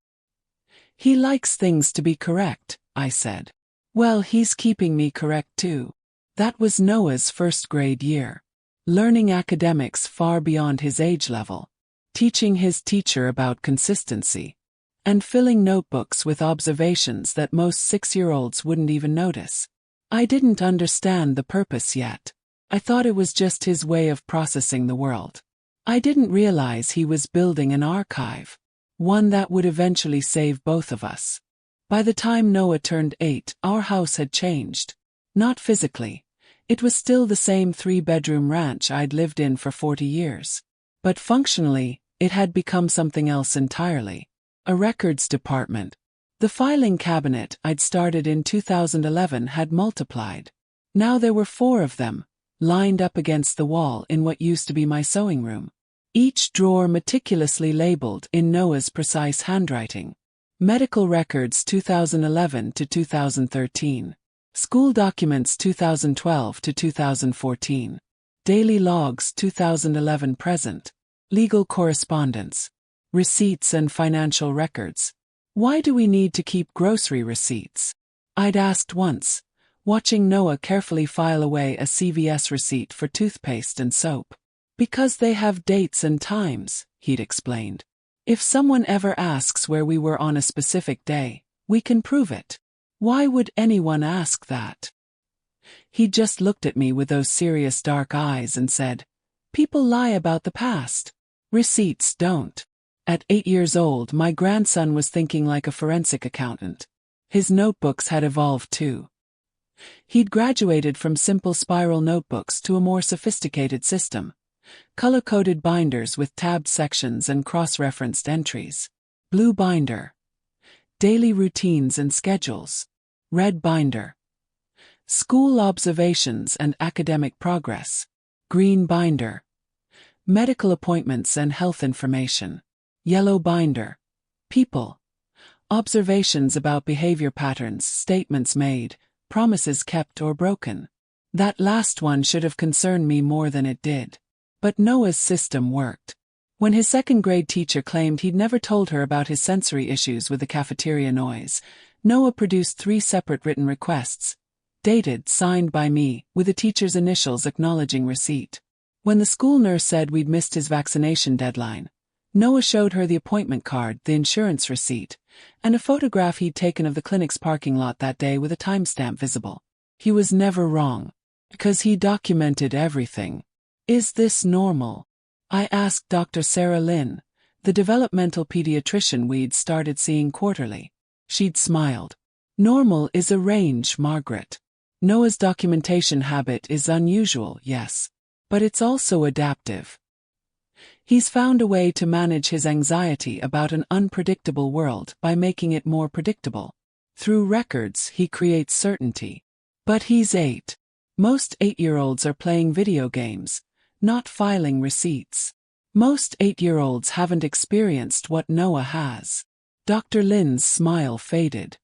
He likes things to be correct, I said. Well, he's keeping me correct too. That was Noah's first grade year. Learning academics far beyond his age level. Teaching his teacher about consistency. And filling notebooks with observations that most 6-year-olds wouldn't even notice. I didn't understand the purpose yet. I thought it was just his way of processing the world. I didn't realize he was building an archive. One that would eventually save both of us. By the time Noah turned 8, our house had changed. Not physically. It was still the same 3-bedroom ranch I'd lived in for 40 years. But functionally, it had become something else entirely. A records department. The filing cabinet I'd started in 2011 had multiplied. Now there were 4 of them, lined up against the wall in what used to be my sewing room. Each drawer meticulously labeled in Noah's precise handwriting. Medical records 2011 to 2013. School documents 2012 to 2014. Daily logs 2011 present. Legal correspondence. Receipts and financial records. Why do we need to keep grocery receipts? I'd asked once, watching Noah carefully file away a CVS receipt for toothpaste and soap. Because they have dates and times, he'd explained. If someone ever asks where we were on a specific day, we can prove it. Why would anyone ask that? He just looked at me with those serious dark eyes and said, "People lie about the past. Receipts don't." At 8 years old, my grandson was thinking like a forensic accountant. His notebooks had evolved too. He'd graduated from simple spiral notebooks to a more sophisticated system. Color-coded binders with tabbed sections and cross-referenced entries. Blue binder. Daily routines and schedules. Red binder. School observations and academic progress. Green binder. Medical appointments and health information. Yellow binder. People. Observations about behavior patterns, statements made, promises kept or broken. That last one should have concerned me more than it did. But Noah's system worked. When his second-grade teacher claimed he'd never told her about his sensory issues with the cafeteria noise, Noah produced 3 separate written requests, dated, signed by me, with the teacher's initials acknowledging receipt. When the school nurse said we'd missed his vaccination deadline, Noah showed her the appointment card, the insurance receipt, and a photograph he'd taken of the clinic's parking lot that day with a timestamp visible. He was never wrong, because he documented everything. Is this normal? I asked Dr. Sarah Lynn, the developmental pediatrician we'd started seeing quarterly. She'd smiled. Normal is a range, Margaret. Noah's documentation habit is unusual, yes. But it's also adaptive. He's found a way to manage his anxiety about an unpredictable world by making it more predictable. Through records, he creates certainty. But he's 8. Most 8-year-olds are playing video games, not filing receipts. Most 8-year-olds haven't experienced what Noah has. Dr. Lynn's smile faded.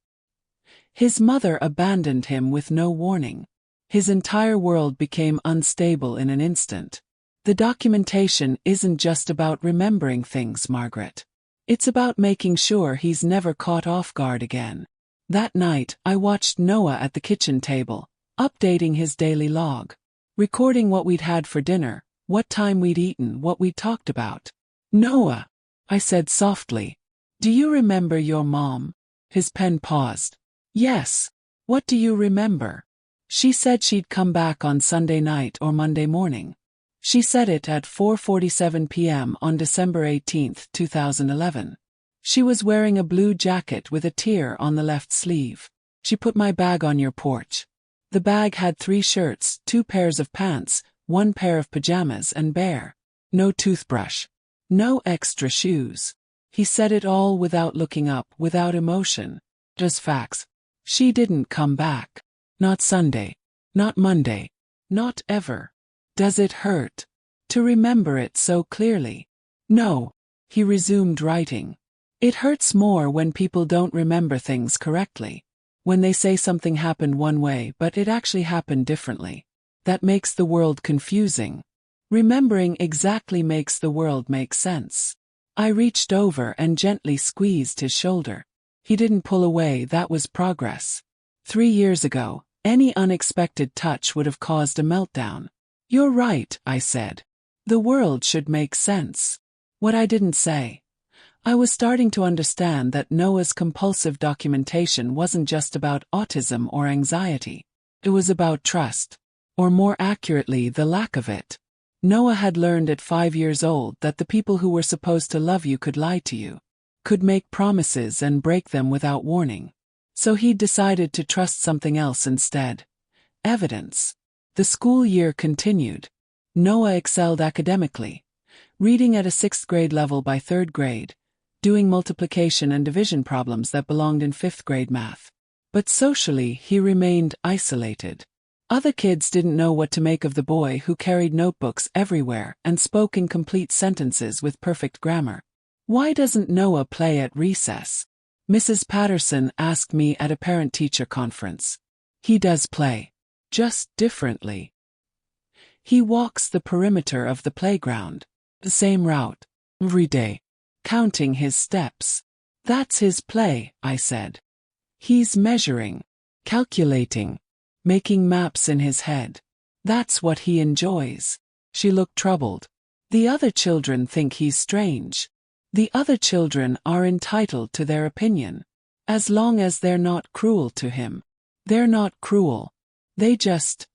His mother abandoned him with no warning. His entire world became unstable in an instant. The documentation isn't just about remembering things, Margaret. It's about making sure he's never caught off guard again. That night, I watched Noah at the kitchen table, updating his daily log, recording what we'd had for dinner, what time we'd eaten, what we'd talked about. "Noah," I said softly, "do you remember your mom?" His pen paused. "Yes. What do you remember?" "She said she'd come back on Sunday night or Monday morning. She said it at 4:47 p.m. on December 18, 2011. She was wearing a blue jacket with a tear on the left sleeve. She put my bag on your porch. The bag had 3 shirts, 2 pairs of pants, 1 pair of pajamas and bare. No toothbrush. No extra shoes." He said it all without looking up, without emotion. Just facts. She didn't come back. Not Sunday. Not Monday. Not ever. Does it hurt to remember it so clearly? No. He resumed writing. It hurts more when people don't remember things correctly. When they say something happened one way but it actually happened differently. That makes the world confusing. Remembering exactly makes the world make sense. I reached over and gently squeezed his shoulder. He didn't pull away, that was progress. 3 years ago, any unexpected touch would have caused a meltdown. "You're right," I said. "The world should make sense." What I didn't say. I was starting to understand that Noah's compulsive documentation wasn't just about autism or anxiety. It was about trust. Or more accurately, the lack of it. Noah had learned at 5 years old that the people who were supposed to love you could lie to you, could make promises and break them without warning. So he'd decided to trust something else instead. Evidence. The school year continued. Noah excelled academically, reading at a 6th grade level by 3rd grade, doing multiplication and division problems that belonged in 5th grade math. But socially, he remained isolated. Other kids didn't know what to make of the boy who carried notebooks everywhere and spoke in complete sentences with perfect grammar. "Why doesn't Noah play at recess?" Mrs. Patterson asked me at a parent-teacher conference. "He does play. Just differently. He walks the perimeter of the playground, the same route, every day, counting his steps. That's his play," I said. "He's measuring, calculating, making maps in his head. That's what he enjoys." She looked troubled. "The other children think he's strange. The other children are entitled to their opinion. As long as they're not cruel to him. They're not cruel. They just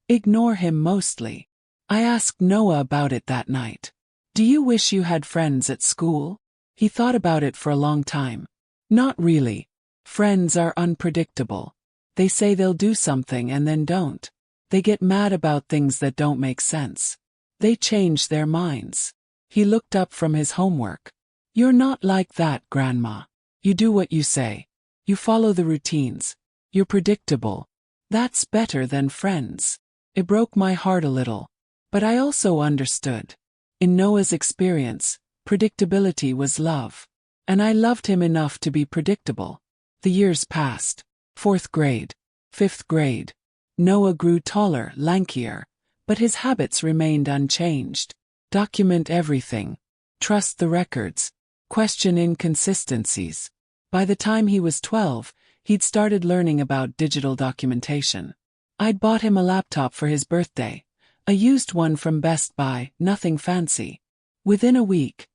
ignore him mostly." I asked Noah about it that night. "Do you wish you had friends at school?" He thought about it for a long time. "Not really. Friends are unpredictable. They say they'll do something and then don't. They get mad about things that don't make sense. They change their minds." He looked up from his homework. "You're not like that, Grandma. You do what you say. You follow the routines. You're predictable. That's better than friends." It broke my heart a little. But I also understood. In Noah's experience, predictability was love. And I loved him enough to be predictable. The years passed. 4th grade. 5th grade. Noah grew taller, lankier. But his habits remained unchanged. Document everything. Trust the records. Question inconsistencies. By the time he was 12, he'd started learning about digital documentation. I'd bought him a laptop for his birthday. A used one from Best Buy, nothing fancy. Within a week,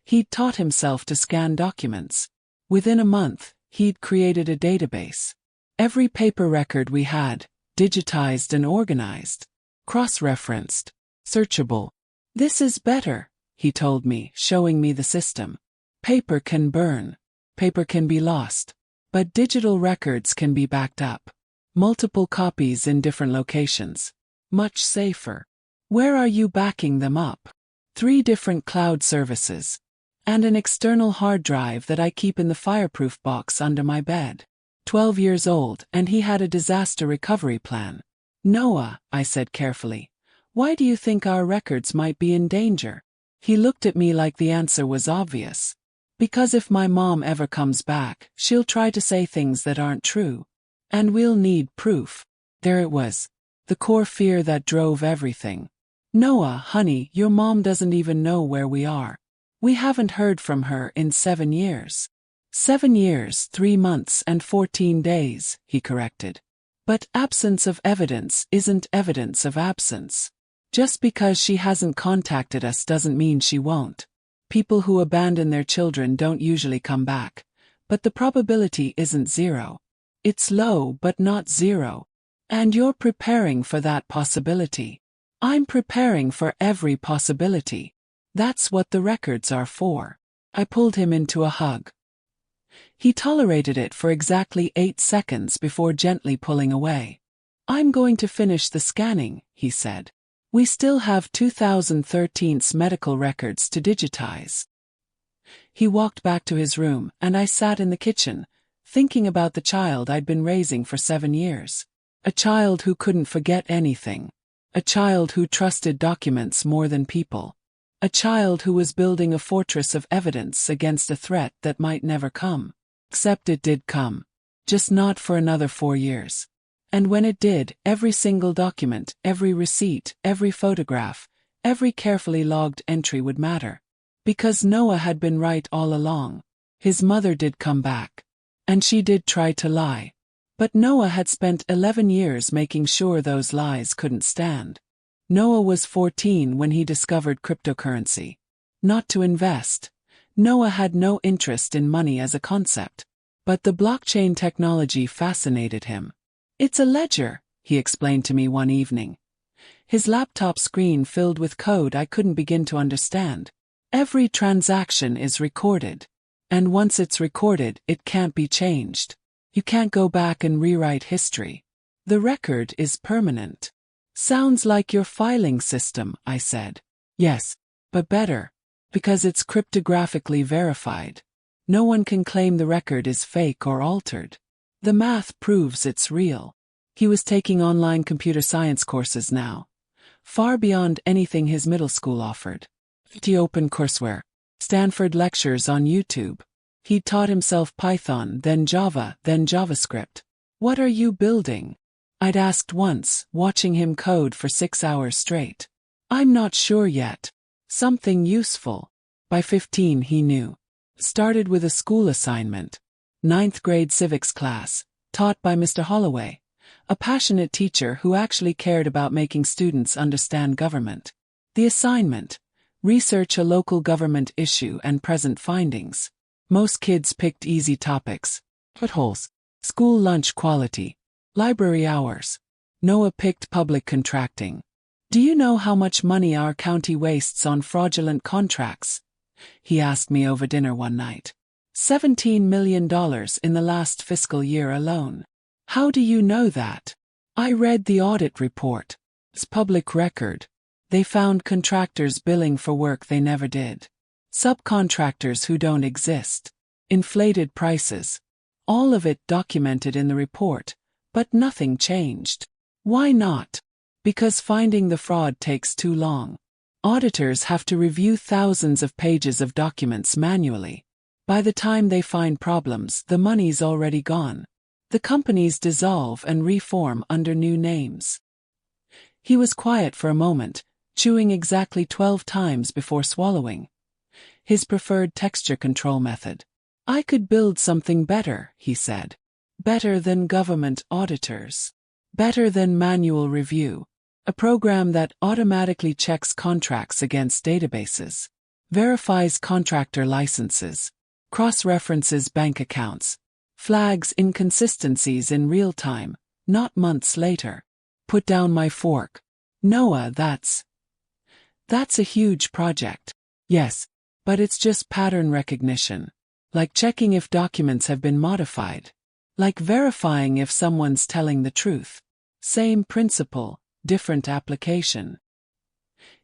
he'd taught himself to scan documents. Within a month, he'd created a database. Every paper record we had, digitized and organized. Cross-referenced. Searchable. "This is better," he told me, showing me the system. "Paper can burn. Paper can be lost. But digital records can be backed up. Multiple copies in different locations. Much safer." "Where are you backing them up?" 3 different cloud services. And an external hard drive that I keep in the fireproof box under my bed. 12 years old, and he had a disaster recovery plan. "Noah," I said carefully, "why do you think our records might be in danger?" He looked at me like the answer was obvious. "Because if my mom ever comes back, she'll try to say things that aren't true. And we'll need proof." There it was. The core fear that drove everything. "Noah, honey, your mom doesn't even know where we are. We haven't heard from her in 7 years. 7 years, 3 months and 14 days, he corrected. "But absence of evidence isn't evidence of absence. Just because she hasn't contacted us doesn't mean she won't. People who abandon their children don't usually come back. But the probability isn't 0. It's low but not 0. And you're preparing for that possibility. I'm preparing for every possibility. That's what the records are for." I pulled him into a hug. He tolerated it for exactly 8 seconds before gently pulling away. "I'm going to finish the scanning," he said. "We still have 2013's medical records to digitize." He walked back to his room, and I sat in the kitchen, thinking about the child I'd been raising for 7 years. A child who couldn't forget anything. A child who trusted documents more than people. A child who was building a fortress of evidence against a threat that might never come. Except it did come. Just not for another 4 years. And when it did, every single document, every receipt, every photograph, every carefully logged entry would matter. Because Noah had been right all along. His mother did come back. And she did try to lie. But Noah had spent 11 years making sure those lies couldn't stand. Noah was 14 when he discovered cryptocurrency. Not to invest. Noah had no interest in money as a concept. But the blockchain technology fascinated him. "It's a ledger," he explained to me one evening. His laptop screen filled with code I couldn't begin to understand. Every transaction is recorded. And once it's recorded, it can't be changed. You can't go back and rewrite history. The record is permanent. "Sounds like your filing system," I said. "Yes, but better. Because it's cryptographically verified. No one can claim the record is fake or altered. The math proves it's real. He was taking online computer science courses now, far beyond anything his middle school offered. He opened courseware, Stanford lectures on YouTube. He taught himself Python, then Java, then JavaScript. What are you building? I'd asked once, watching him code for 6 hours straight. I'm not sure yet. Something useful. By 15 he knew. Started with a school assignment. 9th grade civics class, taught by Mr. Holloway, a passionate teacher who actually cared about making students understand government. The assignment: research a local government issue and present findings. Most kids picked easy topics. Potholes, school lunch quality, library hours. Noah picked public contracting. Do you know how much money our county wastes on fraudulent contracts? He asked me over dinner one night. $17 million in the last fiscal year alone. How do you know that? I read the audit report. It's public record. They found contractors billing for work they never did. Subcontractors who don't exist. Inflated prices. All of it documented in the report, but nothing changed. Why not? Because finding the fraud takes too long. Auditors have to review thousands of pages of documents manually. By the time they find problems, the money's already gone. The companies dissolve and reform under new names. He was quiet for a moment, chewing exactly 12 times before swallowing. His preferred texture control method. I could build something better, he said. Better than government auditors. Better than manual review. A program that automatically checks contracts against databases, verifies contractor licenses, cross-references bank accounts, flags inconsistencies in real time, not months later. Put down my fork. Noah, that's a huge project. Yes, but it's just pattern recognition. Like checking if documents have been modified. Like verifying if someone's telling the truth. Same principle, different application.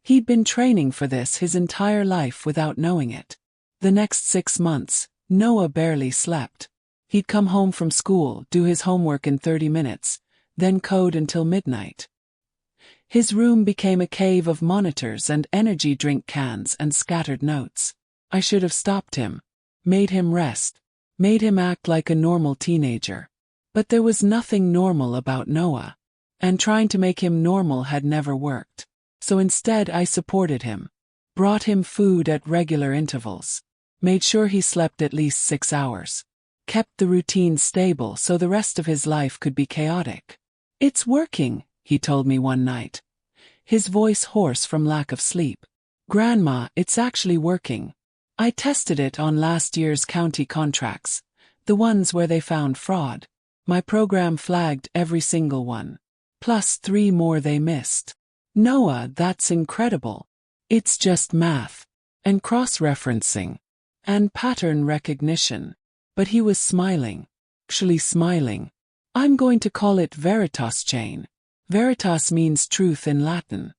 He'd been training for this his entire life without knowing it. The next 6 months, Noah barely slept. He'd come home from school, do his homework in 30 minutes, then code until midnight. His room became a cave of monitors and energy drink cans and scattered notes. I should have stopped him. Made him rest. Made him act like a normal teenager. But there was nothing normal about Noah. And trying to make him normal had never worked. So instead I supported him. Brought him food at regular intervals. Made sure he slept at least 6 hours. Kept the routine stable so the rest of his life could be chaotic. It's working, he told me one night. His voice hoarse from lack of sleep. Grandma, it's actually working. I tested it on last year's county contracts. The ones where they found fraud. My program flagged every single one. Plus 3 more they missed. Noah, that's incredible. It's just math. And cross-referencing. And pattern recognition. But he was smiling. Actually smiling. I'm going to call it VeritasChain. Veritas means truth in Latin.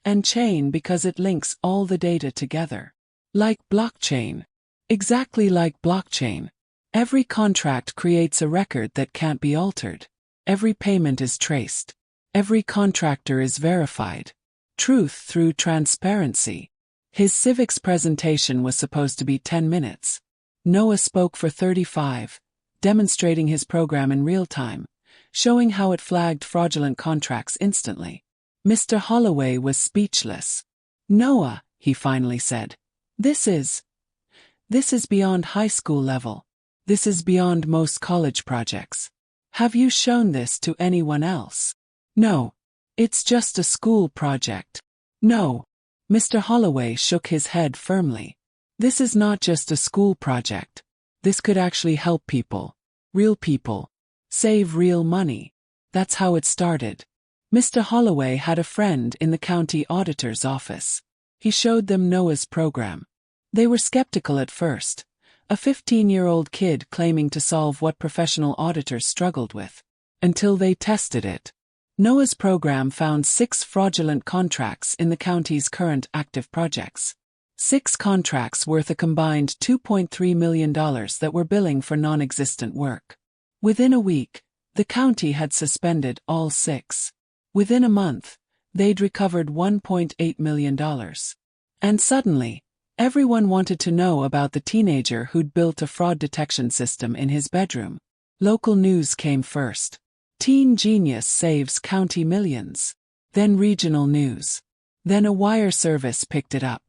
And chain because it links all the data together. Like blockchain. Exactly like blockchain. Every contract creates a record that can't be altered. Every payment is traced. Every contractor is verified. Truth through transparency. His civics presentation was supposed to be 10 minutes. Noah spoke for 35, demonstrating his program in real time, showing how it flagged fraudulent contracts instantly. Mr. Holloway was speechless. Noah, he finally said, this is beyond high school level. This is beyond most college projects. Have you shown this to anyone else? No. It's just a school project. No. Mr. Holloway shook his head firmly. This is not just a school project. This could actually help people. Real people. Save real money. That's how it started. Mr. Holloway had a friend in the county auditor's office. He showed them Noah's program. They were skeptical at first. A 15-year-old kid claiming to solve what professional auditors struggled with. Until they tested it. Noah's program found 6 fraudulent contracts in the county's current active projects. 6 contracts worth a combined $2.3 million that were billing for non-existent work. Within a week, the county had suspended all 6. Within a month, they'd recovered $1.8 million. And suddenly, everyone wanted to know about the teenager who'd built a fraud detection system in his bedroom. Local news came first. Teen genius saves county millions. Then regional news. Then a wire service picked it up.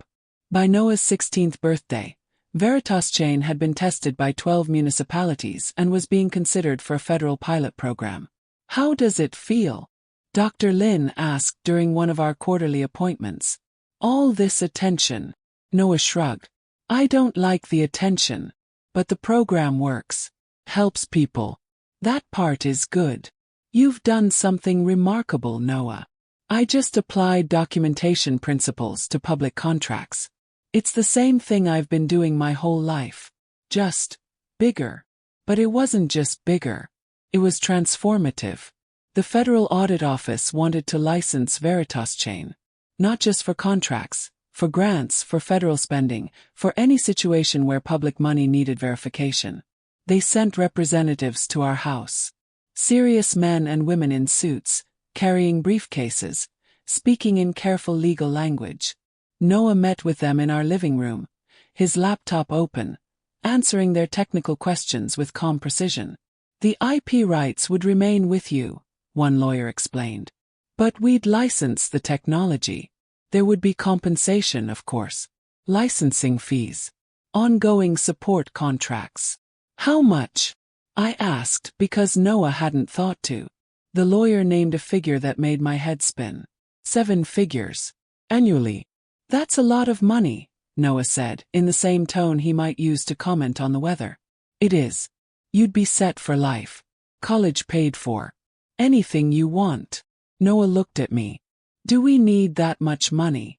By Noah's 16th birthday, VeritasChain had been tested by 12 municipalities and was being considered for a federal pilot program. "How does it feel?" Dr. Lin asked during one of our quarterly appointments. "All this attention." Noah shrugged. "I don't like the attention. But the program works. Helps people. That part is good. You've done something remarkable, Noah." "I just applied documentation principles to public contracts. It's the same thing I've been doing my whole life. Just bigger." But it wasn't just bigger. It was transformative. The Federal Audit Office wanted to license VeritasChain. Not just for contracts, for grants, for federal spending, for any situation where public money needed verification. They sent representatives to our house. Serious men and women in suits, carrying briefcases, speaking in careful legal language. Noah met with them in our living room, his laptop open, answering their technical questions with calm precision. "The IP rights would remain with you," one lawyer explained. "But we'd license the technology. There would be compensation, of course. Licensing fees. Ongoing support contracts." "How much?" I asked because Noah hadn't thought to. The lawyer named a figure that made my head spin. 7 figures. "Annually." "That's a lot of money," Noah said, in the same tone he might use to comment on the weather. "It is. You'd be set for life. College paid for. Anything you want." Noah looked at me. "Do we need that much money?"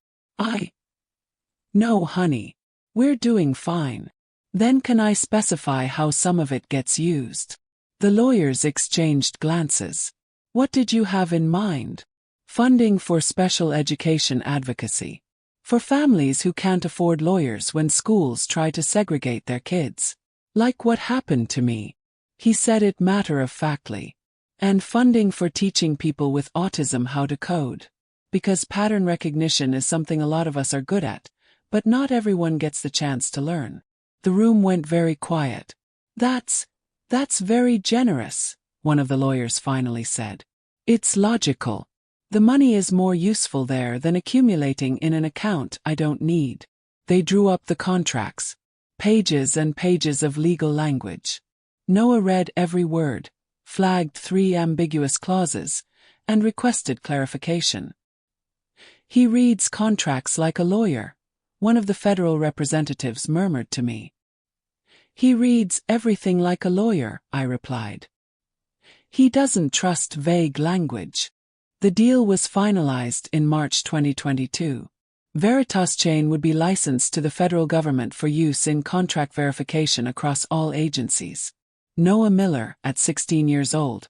"No, honey. We're doing fine." "Then can I specify how some of it gets used?" The lawyers exchanged glances. "What did you have in mind?" "Funding for special education advocacy. For families who can't afford lawyers when schools try to segregate their kids. Like what happened to me." He said it matter-of-factly. "And funding for teaching people with autism how to code. Because pattern recognition is something a lot of us are good at, but not everyone gets the chance to learn." The room went very quiet. That's very generous," one of the lawyers finally said. "It's logical. The money is more useful there than accumulating in an account I don't need." They drew up the contracts. Pages and pages of legal language. Noah read every word, flagged 3 ambiguous clauses, and requested clarification. "He reads contracts like a lawyer," one of the federal representatives murmured to me. "He reads everything like a lawyer," I replied. "He doesn't trust vague language." The deal was finalized in March 2022. VeritasChain would be licensed to the federal government for use in contract verification across all agencies. Noah Miller, at 16 years old,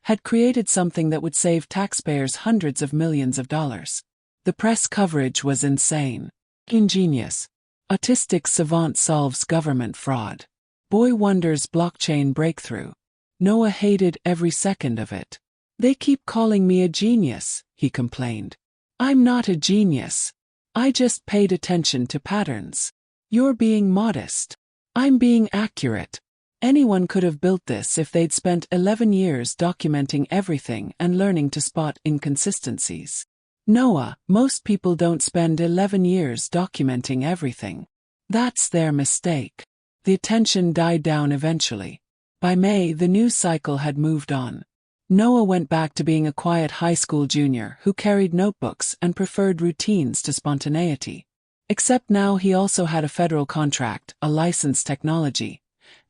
had created something that would save taxpayers hundreds of millions of dollars. The press coverage was insane. "Ingenious. Autistic savant solves government fraud. Boy wonders blockchain breakthrough." Noah hated every second of it. "They keep calling me a genius," he complained. "I'm not a genius. I just paid attention to patterns. You're being modest. I'm being accurate. Anyone could have built this if they'd spent 11 years documenting everything and learning to spot inconsistencies." "Noah, most people don't spend 11 years documenting everything. That's their mistake." The attention died down eventually. By May, the news cycle had moved on. Noah went back to being a quiet high school junior who carried notebooks and preferred routines to spontaneity. Except now he also had a federal contract, a licensed technology,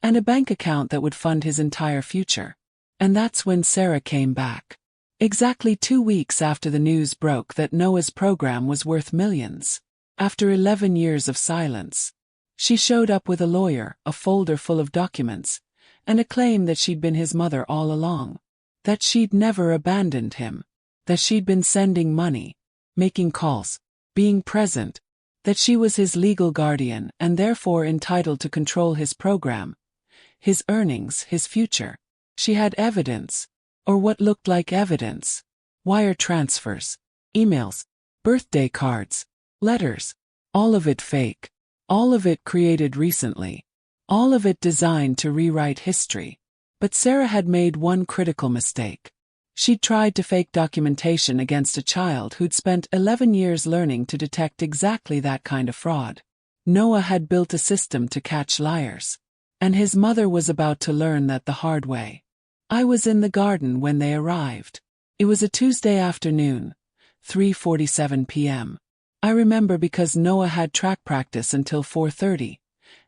and a bank account that would fund his entire future. And that's when Sarah came back. Exactly 2 weeks after the news broke that Noah's program was worth millions. After 11 years of silence. She showed up with a lawyer, a folder full of documents, and a claim that she'd been his mother all along. That she'd never abandoned him. That she'd been sending money, making calls, being present. that she was his legal guardian and therefore entitled to control his program, his earnings, his future. She had evidence, or what looked like evidence. Wire transfers, emails, birthday cards, letters. All of it fake. All of it created recently. All of it designed to rewrite history. But Sarah had made one critical mistake. She'd tried to fake documentation against a child who'd spent 11 years learning to detect exactly that kind of fraud. Noah had built a system to catch liars. And his mother was about to learn that the hard way. I was in the garden when they arrived. It was a Tuesday afternoon, 3:47 p.m. I remember because Noah had track practice until 4:30,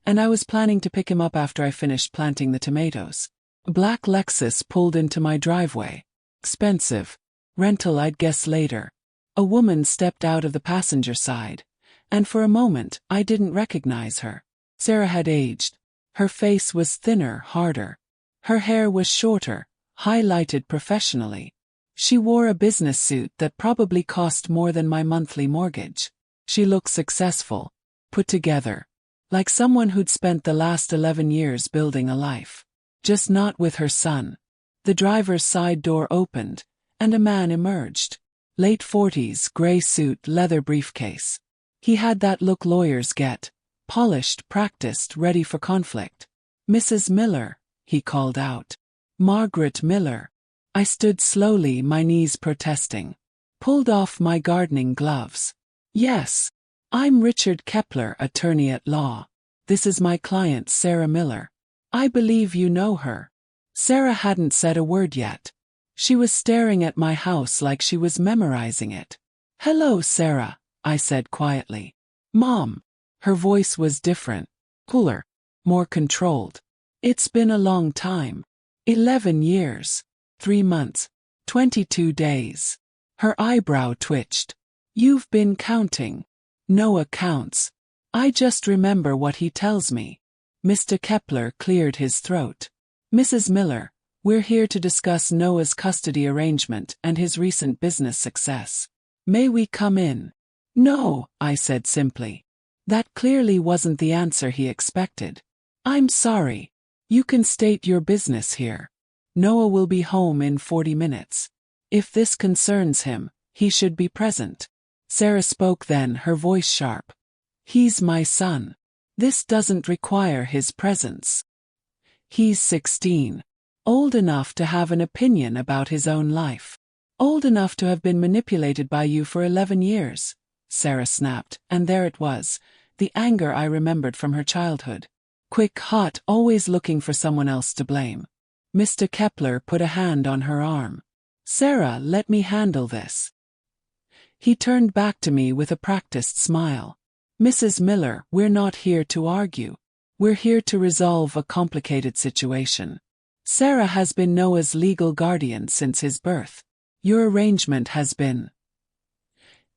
and I was planning to pick him up after I finished planting the tomatoes. A black Lexus pulled into my driveway. Expensive. Rental, I'd guess later. A woman stepped out of the passenger side, and for a moment I didn't recognize her. Sarah had aged. Her face was thinner, harder. Her hair was shorter, highlighted professionally. She wore a business suit that probably cost more than my monthly mortgage. She looked successful, put together, like someone who'd spent the last 11 years building a life. Just not with her son. The driver's side door opened, and a man emerged. Late 40s, gray suit, leather briefcase. He had that look lawyers get, polished, practiced, ready for conflict. "Mrs. Miller," he called out. "Margaret Miller." I stood slowly, my knees protesting. Pulled off my gardening gloves. "Yes. I'm Richard Kepler, attorney at law. This is my client, Sarah Miller. I believe you know her." Sarah hadn't said a word yet. She was staring at my house like she was memorizing it. "Hello, Sarah," I said quietly. "Mom." Her voice was different, cooler, more controlled. "It's been a long time. 11 years. 3 months. 22 days. Her eyebrow twitched. "You've been counting." "Noah counts. I just remember what he tells me." Mr. Kepler cleared his throat. "Mrs. Miller, we're here to discuss Noah's custody arrangement and his recent business success. May we come in?" "No," I said simply. That clearly wasn't the answer he expected. "I'm sorry. You can state your business here. Noah will be home in 40 minutes. If this concerns him, he should be present." Sarah spoke then, her voice sharp. "He's my son. This doesn't require his presence. He's 16. Old enough to have an opinion about his own life. Old enough to have been manipulated by you for 11 years. Sarah snapped, and there it was, the anger I remembered from her childhood. Quick, hot, always looking for someone else to blame. Mr. Kepler put a hand on her arm. "Sarah, let me handle this." He turned back to me with a practiced smile. "Mrs. Miller, we're not here to argue. We're here to resolve a complicated situation. Sarah has been Noah's legal guardian since his birth. Your arrangement has been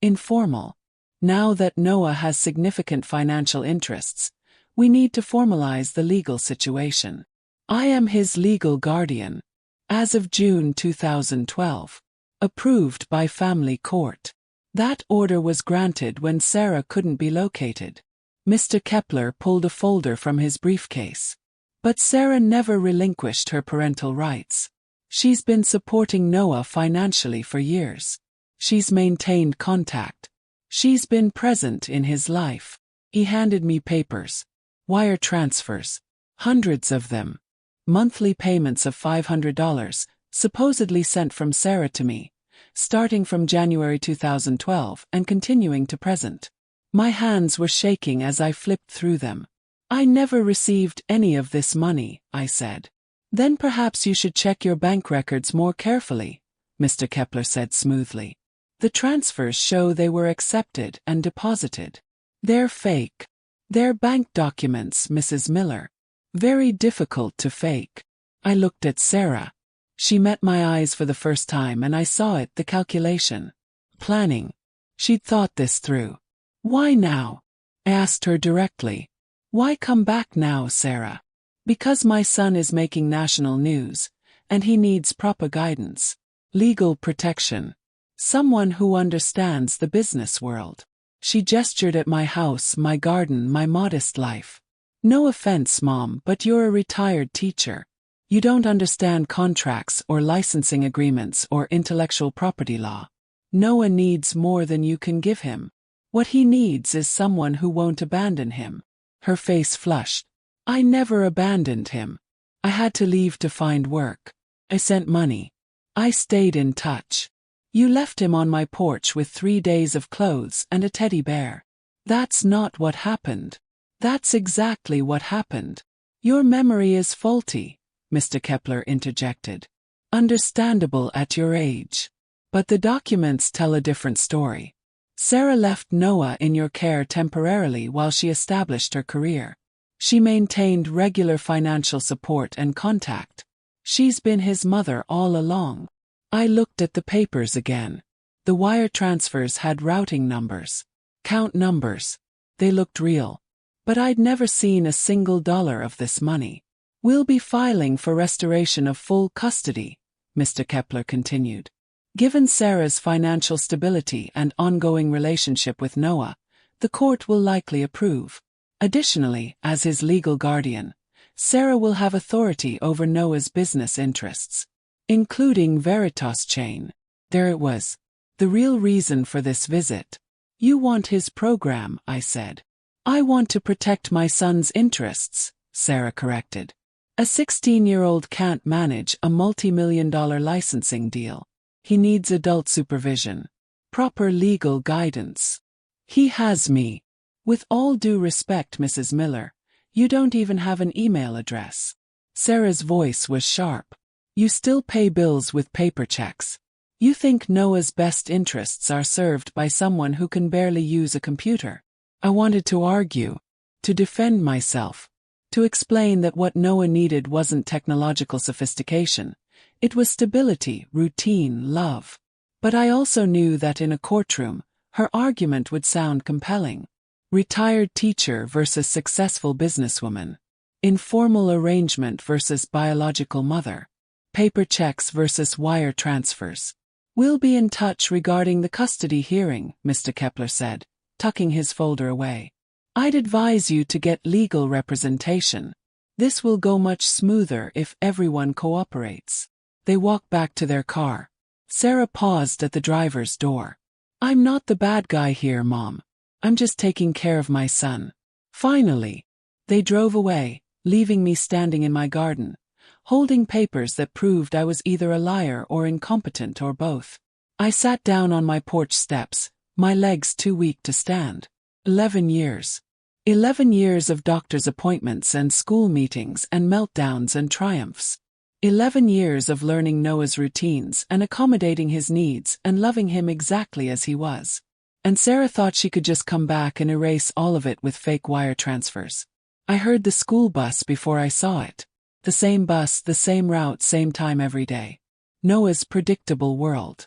informal. Now that Noah has significant financial interests, we need to formalize the legal situation. I am his legal guardian. As of June 2012. Approved by family court. That order was granted when Sarah couldn't be located." Mr. Kepler pulled a folder from his briefcase. "But Sarah never relinquished her parental rights. She's been supporting Noah financially for years. She's maintained contact. She's been present in his life." He handed me papers. Wire transfers. Hundreds of them. Monthly payments of $500, supposedly sent from Sarah to me, starting from January 2012 and continuing to present. My hands were shaking as I flipped through them. "I never received any of this money," I said. "Then perhaps you should check your bank records more carefully," Mr. Kepler said smoothly. "The transfers show they were accepted and deposited. They're fake. They're bank documents, Mrs. Miller. Very difficult to fake." I looked at Sarah. She met my eyes for the first time and I saw it, the calculation. Planning. She'd thought this through. "Why now?" I asked her directly. "Why come back now, Sarah?" "Because my son is making national news, and he needs proper guidance. Legal protection. Someone who understands the business world." She gestured at my house, my garden, my modest life. No offense, Mom, but you're a retired teacher. You don't understand contracts or licensing agreements or intellectual property law. Noah needs more than you can give him. What he needs is someone who won't abandon him. Her face flushed. I never abandoned him. I had to leave to find work. I sent money. I stayed in touch. You left him on my porch with 3 days of clothes and a teddy bear. That's not what happened. That's exactly what happened. Your memory is faulty, Mr. Kepler interjected. Understandable at your age. But the documents tell a different story. Sarah left Noah in your care temporarily while she established her career. She maintained regular financial support and contact. She's been his mother all along. I looked at the papers again. The wire transfers had routing numbers. Count numbers. They looked real. But I'd never seen a single dollar of this money. We'll be filing for restoration of full custody, Mr. Kepler continued. Given Sarah's financial stability and ongoing relationship with Noah, the court will likely approve. Additionally, as his legal guardian, Sarah will have authority over Noah's business interests, including VeritasChain. There it was. The real reason for this visit. You want his program, I said. I want to protect my son's interests, Sarah corrected. A 16-year-old can't manage a multi-million-dollar licensing deal. He needs adult supervision. Proper legal guidance. He has me. With all due respect, Mrs. Miller, you don't even have an email address. Sarah's voice was sharp. You still pay bills with paper checks. You think Noah's best interests are served by someone who can barely use a computer. I wanted to argue, to defend myself, to explain that what Noah needed wasn't technological sophistication. It was stability, routine, love. But I also knew that in a courtroom, her argument would sound compelling. Retired teacher versus successful businesswoman. Informal arrangement versus biological mother. Paper checks versus wire transfers. We'll be in touch regarding the custody hearing, Mr. Kepler said, tucking his folder away. I'd advise you to get legal representation. This will go much smoother if everyone cooperates. They walked back to their car. Sarah paused at the driver's door. I'm not the bad guy here, Mom. I'm just taking care of my son. Finally. They drove away, leaving me standing in my garden, holding papers that proved I was either a liar or incompetent or both. I sat down on my porch steps, my legs too weak to stand. 11 years. 11 years of doctor's appointments and school meetings and meltdowns and triumphs. 11 years of learning Noah's routines and accommodating his needs and loving him exactly as he was. And Sarah thought she could just come back and erase all of it with fake wire transfers. I heard the school bus before I saw it. The same bus, the same route, same time every day. Noah's predictable world.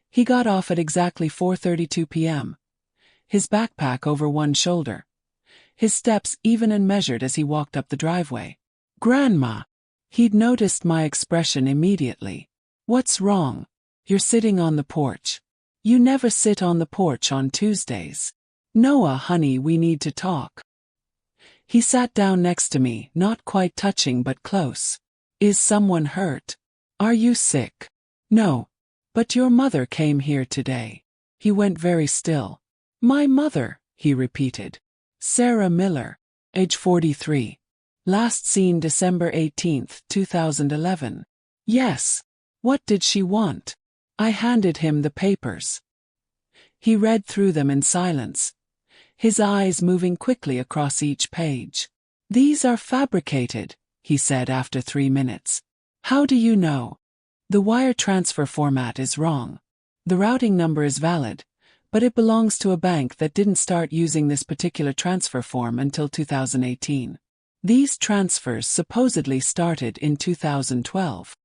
He got off at exactly 4:32 p.m. His backpack over one shoulder. His steps even and measured as he walked up the driveway. Grandma! He'd noticed my expression immediately. What's wrong? You're sitting on the porch. You never sit on the porch on Tuesdays. Noah, honey, we need to talk. He sat down next to me, not quite touching but close. Is someone hurt? Are you sick? No. But your mother came here today. He went very still. My mother, he repeated. Sarah Miller, age 43. Last seen December 18, 2011. Yes. What did she want? I handed him the papers. He read through them in silence, his eyes moving quickly across each page. These are fabricated, he said after 3 minutes. How do you know? The wire transfer format is wrong. The routing number is valid, but it belongs to a bank that didn't start using this particular transfer form until 2018. These transfers supposedly started in 2012.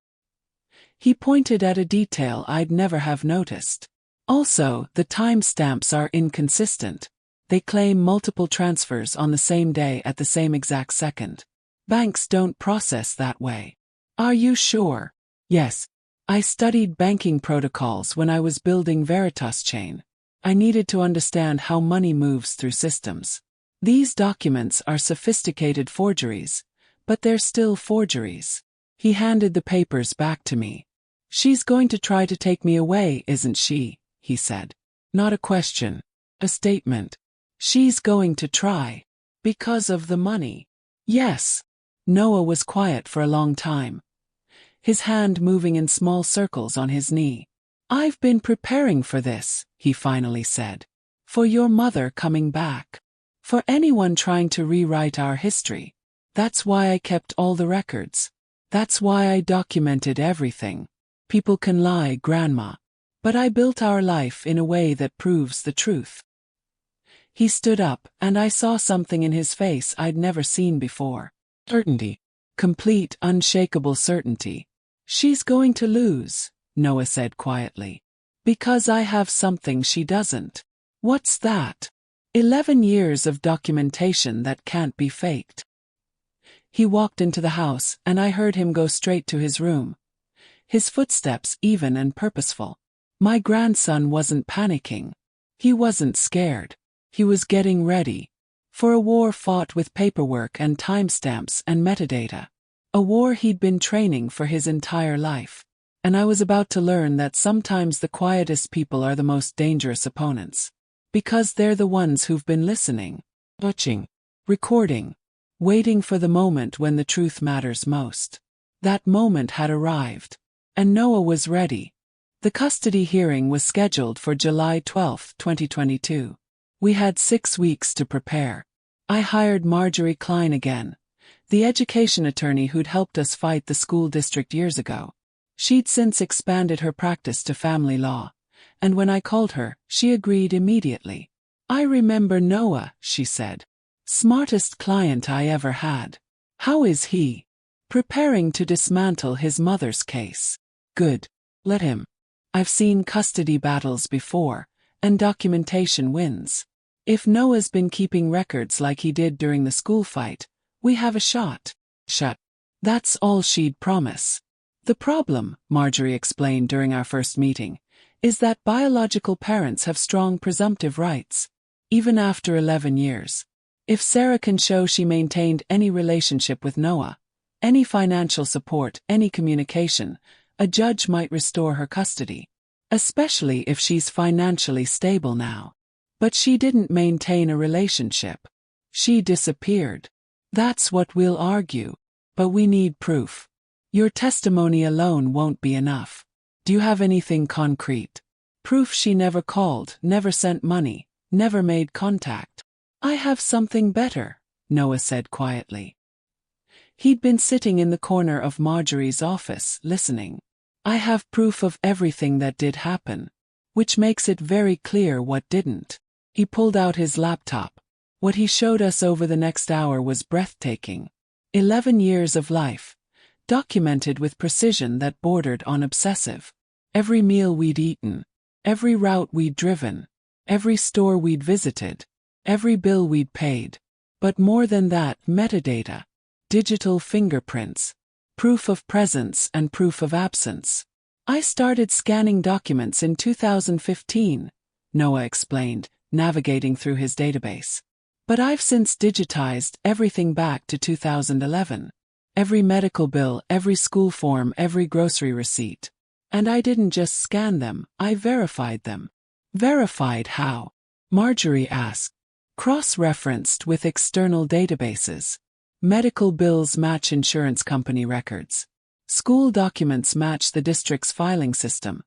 He pointed at a detail I'd never have noticed. Also, the timestamps are inconsistent. They claim multiple transfers on the same day at the same exact second. Banks don't process that way. Are you sure? Yes. I studied banking protocols when I was building VeritasChain. I needed to understand how money moves through systems. These documents are sophisticated forgeries, but they're still forgeries. He handed the papers back to me. She's going to try to take me away, isn't she? He said. Not a question. A statement. She's going to try. Because of the money. Yes. Noah was quiet for a long time, his hand moving in small circles on his knee. I've been preparing for this, he finally said. For your mother coming back. For anyone trying to rewrite our history. That's why I kept all the records. That's why I documented everything. People can lie, Grandma. But I built our life in a way that proves the truth. He stood up, and I saw something in his face I'd never seen before. Certainty. Complete, unshakable certainty. She's going to lose, Noah said quietly. Because I have something she doesn't. What's that? 11 years of documentation that can't be faked. He walked into the house, and I heard him go straight to his room. His footsteps even and purposeful. My grandson wasn't panicking. He wasn't scared. He was getting ready. For a war fought with paperwork and timestamps and metadata. A war he'd been training for his entire life. And I was about to learn that sometimes the quietest people are the most dangerous opponents. Because they're the ones who've been listening, watching, recording, waiting for the moment when the truth matters most. That moment had arrived. And Noah was ready. The custody hearing was scheduled for July 12, 2022. We had 6 weeks to prepare. I hired Marjorie Klein again, the education attorney who'd helped us fight the school district years ago. She'd since expanded her practice to family law, and when I called her, she agreed immediately. I remember Noah, she said. Smartest client I ever had. How is he? Preparing to dismantle his mother's case. Good. Let him. I've seen custody battles before, and documentation wins. If Noah's been keeping records like he did during the school fight, we have a shot. Shut. That's all she'd promise. The problem, Marjorie explained during our first meeting, is that biological parents have strong presumptive rights, even after 11 years. If Sarah can show she maintained any relationship with Noah, any financial support, any communication, a judge might restore her custody. Especially if she's financially stable now. But she didn't maintain a relationship. She disappeared. That's what we'll argue. But we need proof. Your testimony alone won't be enough. Do you have anything concrete? Proof she never called, never sent money, never made contact. I have something better, Noah said quietly. He'd been sitting in the corner of Marjorie's office, listening. I have proof of everything that did happen, which makes it very clear what didn't. He pulled out his laptop. What he showed us over the next hour was breathtaking. 11 years of life, documented with precision that bordered on obsessive. Every meal we'd eaten, every route we'd driven, every store we'd visited, every bill we'd paid. But more than that, metadata, digital fingerprints, proof of presence and proof of absence. I started scanning documents in 2015, Noah explained, navigating through his database. But I've since digitized everything back to 2011. Every medical bill, every school form, every grocery receipt. And I didn't just scan them, I verified them. Verified how? Marjorie asked. Cross-referenced with external databases. Medical bills match insurance company records. School documents match the district's filing system.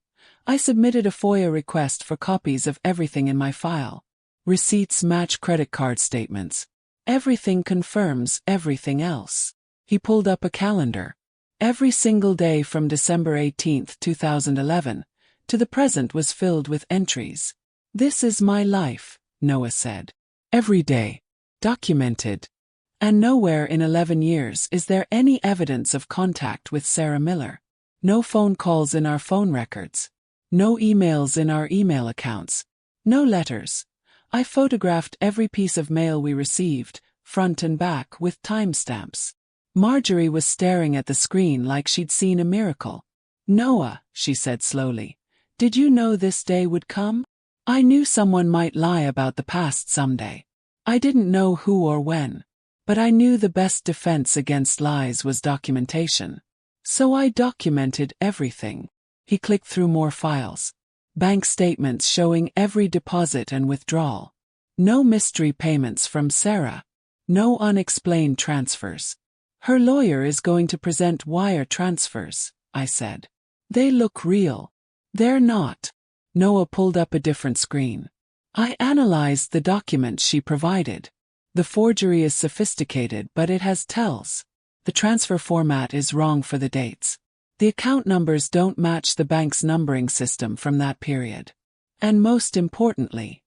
I submitted a FOIA request for copies of everything in my file. Receipts match credit card statements. Everything confirms everything else. He pulled up a calendar. Every single day from December 18, 2011, to the present was filled with entries. This is my life, Noah said. Every day. Documented. And nowhere in 11 years is there any evidence of contact with Sarah Miller. No phone calls in our phone records. No emails in our email accounts. No letters. I photographed every piece of mail we received, front and back, with timestamps. Marjorie was staring at the screen like she'd seen a miracle. Noah, she said slowly, did you know this day would come? I knew someone might lie about the past someday. I didn't know who or when. But I knew the best defense against lies was documentation. So I documented everything. He clicked through more files. Bank statements showing every deposit and withdrawal. No mystery payments from Sarah. No unexplained transfers. Her lawyer is going to present wire transfers, I said. They look real. They're not. Noah pulled up a different screen. I analyzed the documents she provided. The forgery is sophisticated, but it has tells. The transfer format is wrong for the dates. The account numbers don't match the bank's numbering system from that period. And most importantly,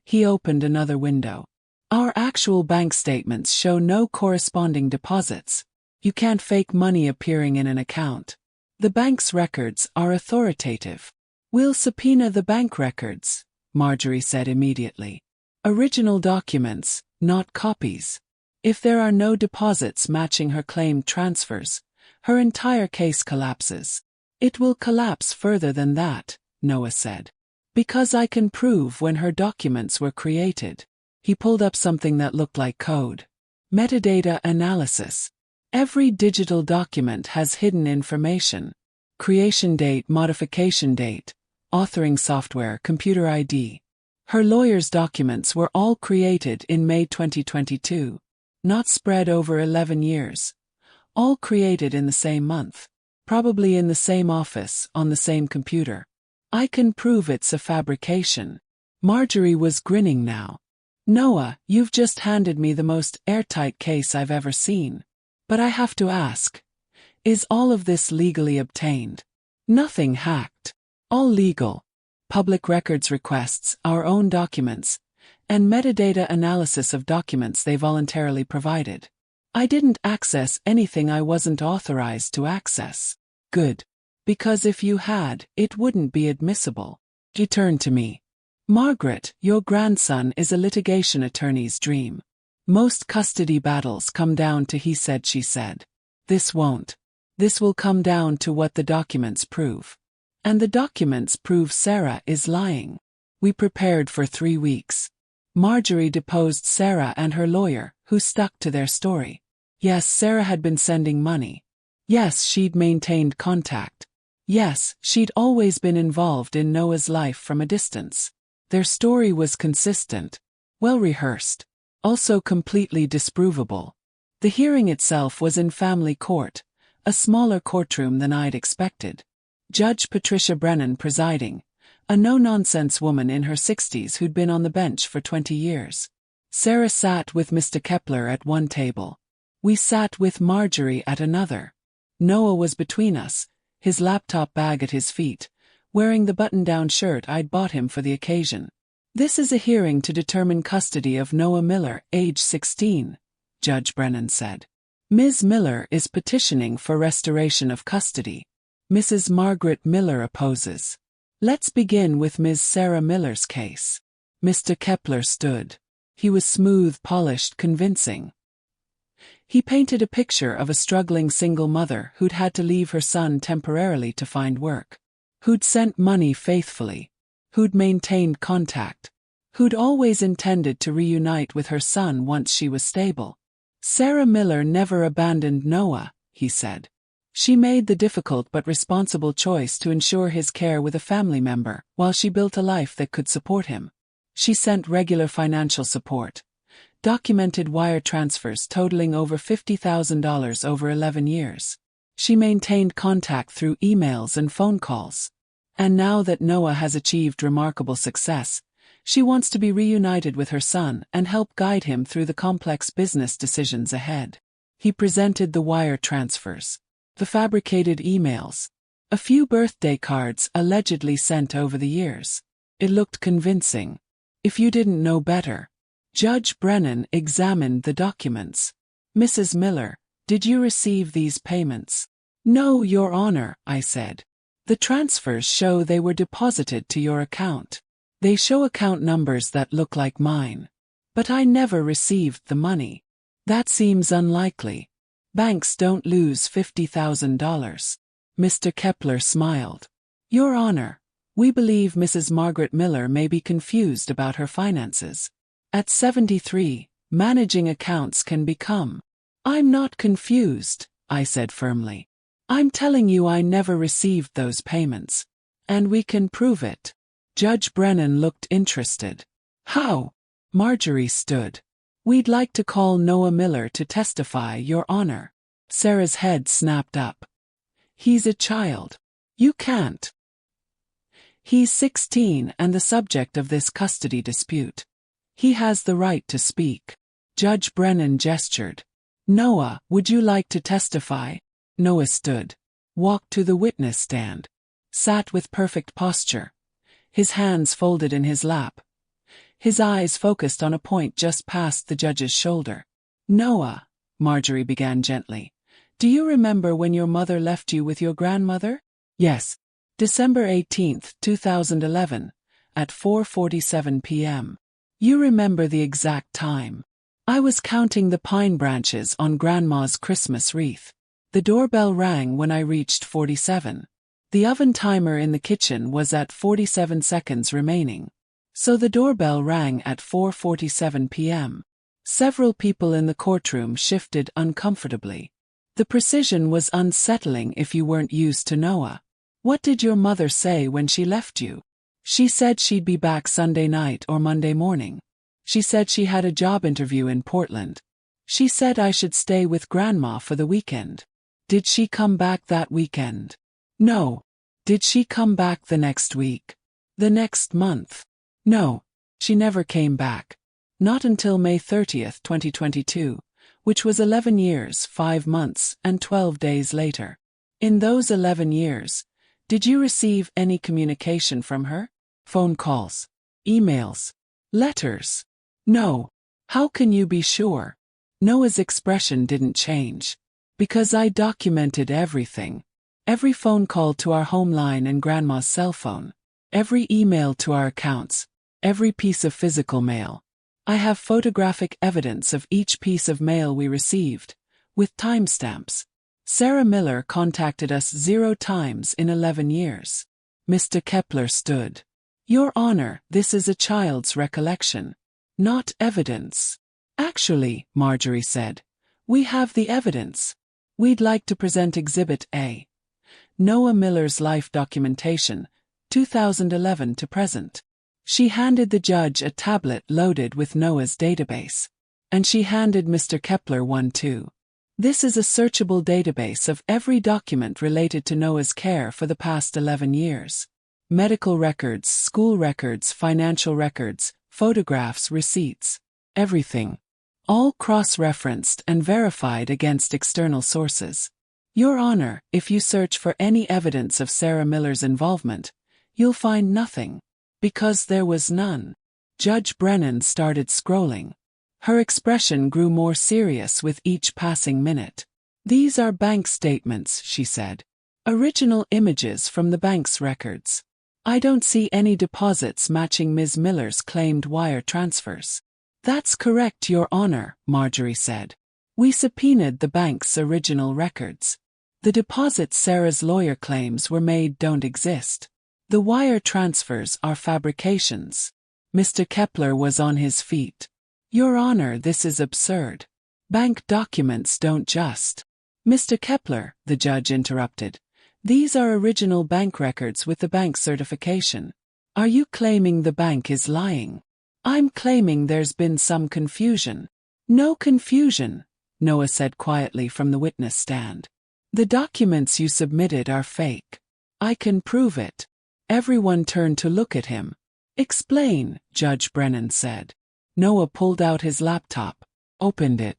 he opened another window. Our actual bank statements show no corresponding deposits. You can't fake money appearing in an account. The bank's records are authoritative. We'll subpoena the bank records, Marjorie said immediately. Original documents, not copies. If there are no deposits matching her claimed transfers, her entire case collapses. It will collapse further than that, Noah said. Because I can prove when her documents were created. He pulled up something that looked like code. Metadata analysis. Every digital document has hidden information. Creation date, modification date, authoring software, computer ID. Her lawyer's documents were all created in May 2022. Not spread over 11 years. All created in the same month. Probably in the same office, on the same computer. I can prove it's a fabrication. Marjorie was grinning now. Noah, you've just handed me the most airtight case I've ever seen. But I have to ask. Is all of this legally obtained? Nothing hacked. All legal. Public records requests, our own documents, and metadata analysis of documents they voluntarily provided. I didn't access anything I wasn't authorized to access. Good. Because if you had, it wouldn't be admissible. He turned to me. Margaret, your grandson is a litigation attorney's dream. Most custody battles come down to he said, she said. This won't. This will come down to what the documents prove. And the documents prove Sarah is lying. We prepared for 3 weeks. Marjorie deposed Sarah and her lawyer, who stuck to their story. Yes, Sarah had been sending money. Yes, she'd maintained contact. Yes, she'd always been involved in Noah's life from a distance. Their story was consistent, well rehearsed, also completely disprovable. The hearing itself was in family court, a smaller courtroom than I'd expected. Judge Patricia Brennan presiding, a no-nonsense woman in her 60s who'd been on the bench for 20 years. Sarah sat with Mr. Kepler at one table. We sat with Marjorie at another. Noah was between us, his laptop bag at his feet, wearing the button-down shirt I'd bought him for the occasion. This is a hearing to determine custody of Noah Miller, age 16, Judge Brennan said. Ms. Miller is petitioning for restoration of custody. Mrs. Margaret Miller opposes. Let's begin with Ms. Sarah Miller's case. Mr. Kepler stood. He was smooth, polished, convincing. He painted a picture of a struggling single mother who'd had to leave her son temporarily to find work. Who'd sent money faithfully. Who'd maintained contact. Who'd always intended to reunite with her son once she was stable. Sarah Miller never abandoned Noah, he said. She made the difficult but responsible choice to ensure his care with a family member, while she built a life that could support him. She sent regular financial support. Documented wire transfers totaling over $50,000 over 11 years. She maintained contact through emails and phone calls. And now that Noah has achieved remarkable success, she wants to be reunited with her son and help guide him through the complex business decisions ahead. He presented the wire transfers. The fabricated emails. A few birthday cards allegedly sent over the years. It looked convincing. If you didn't know better. Judge Brennan examined the documents. Mrs. Miller, did you receive these payments? No, Your Honor, I said. The transfers show they were deposited to your account. They show account numbers that look like mine. But I never received the money. That seems unlikely. Banks don't lose $50,000. Mr. Kepler smiled. Your Honor, We believe Mrs. Margaret Miller may be confused about her finances. At 73, managing accounts can become. I'm not confused, I said firmly. I'm telling you I never received those payments. And we can prove it. Judge Brennan looked interested. How? Marjorie stood. We'd like to call Noah Miller to testify, Your Honor. Sarah's head snapped up. He's a child. You can't. He's 16 and the subject of this custody dispute. He has the right to speak. Judge Brennan gestured. Noah, would you like to testify? Noah stood. Walked to the witness stand. Sat with perfect posture. His hands folded in his lap. His eyes focused on a point just past the judge's shoulder. Noah, Marjorie began gently. Do you remember when your mother left you with your grandmother? Yes. December 18, 2011, at 4:47 p.m. You remember the exact time. I was counting the pine branches on Grandma's Christmas wreath. The doorbell rang when I reached 47. The oven timer in the kitchen was at 47 seconds remaining. So the doorbell rang at 4:47 p.m. Several people in the courtroom shifted uncomfortably. The precision was unsettling if you weren't used to Noah. What did your mother say when she left you? She said she'd be back Sunday night or Monday morning. She said she had a job interview in Portland. She said I should stay with Grandma for the weekend. Did she come back that weekend? No. Did she come back the next week? The next month? No. She never came back. Not until May 30, 2022, which was 11 years, 5 months, and 12 days later. In those 11 years, did you receive any communication from her? Phone calls? Emails? Letters? No. How can you be sure? Noah's expression didn't change. Because I documented everything. Every phone call to our home line and Grandma's cell phone. Every email to our accounts. Every piece of physical mail. I have photographic evidence of each piece of mail we received, with timestamps. Sarah Miller contacted us 0 times in 11 years. Mr. Kepler stood. Your Honor, this is a child's recollection, not evidence. Actually, Marjorie said, we have the evidence. We'd like to present Exhibit A. Noah Miller's life documentation, 2011 to present. She handed the judge a tablet loaded with Noah's database. And she handed Mr. Kepler one too. This is a searchable database of every document related to Noah's care for the past 11 years. Medical records, school records, financial records, photographs, receipts. Everything. All cross-referenced and verified against external sources. Your Honor, if you search for any evidence of Sarah Miller's involvement, you'll find nothing. Because there was none. Judge Brennan started scrolling. Her expression grew more serious with each passing minute. These are bank statements, she said. Original images from the bank's records. I don't see any deposits matching Ms. Miller's claimed wire transfers. That's correct, Your Honor, Marjorie said. We subpoenaed the bank's original records. The deposits Sarah's lawyer claims were made don't exist. The wire transfers are fabrications. Mr. Kepler was on his feet. Your Honor, this is absurd. Bank documents don't just. Mr. Kepler, the judge interrupted. These are original bank records with the bank certification. Are you claiming the bank is lying? I'm claiming there's been some confusion. No confusion, Noah said quietly from the witness stand. The documents you submitted are fake. I can prove it. Everyone turned to look at him. Explain, Judge Brennan said. Noah pulled out his laptop, opened it,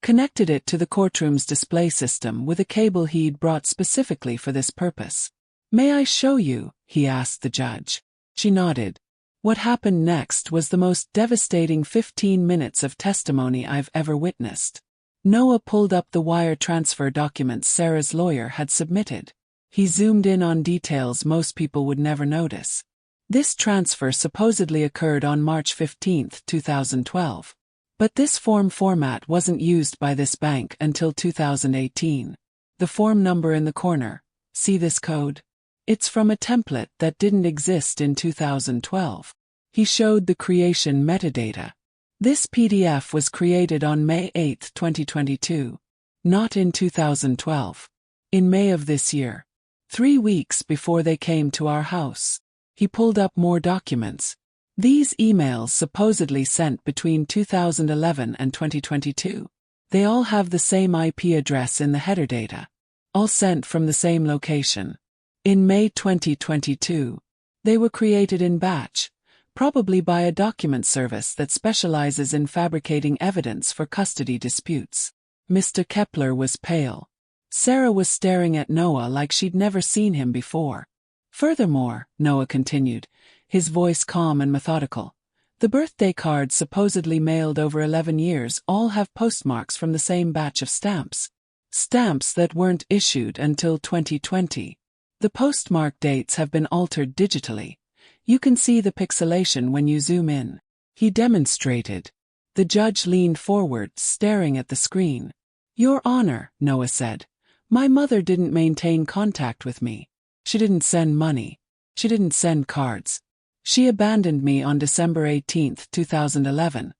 connected it to the courtroom's display system with a cable he'd brought specifically for this purpose. May I show you? He asked the judge. She nodded. What happened next was the most devastating 15 minutes of testimony I've ever witnessed. Noah pulled up the wire transfer documents Sarah's lawyer had submitted. He zoomed in on details most people would never notice. This transfer supposedly occurred on March 15, 2012. But this form format wasn't used by this bank until 2018. The form number in the corner. See this code? It's from a template that didn't exist in 2012. He showed the creation metadata. This PDF was created on May 8, 2022. Not in 2012. In May of this year. 3 weeks before they came to our house. He pulled up more documents. These emails supposedly sent between 2011 and 2022. They all have the same IP address in the header data. All sent from the same location. In May 2022. They were created in batch, probably by a document service that specializes in fabricating evidence for custody disputes. Mr. Kepler was pale. Sarah was staring at Noah like she'd never seen him before. Furthermore, Noah continued, his voice calm and methodical, the birthday cards supposedly mailed over 11 years all have postmarks from the same batch of stamps. Stamps that weren't issued until 2020. The postmark dates have been altered digitally. You can see the pixelation when you zoom in. He demonstrated. The judge leaned forward, staring at the screen. Your Honor, Noah said. My mother didn't maintain contact with me. She didn't send money. She didn't send cards. She abandoned me on December 18, 2011,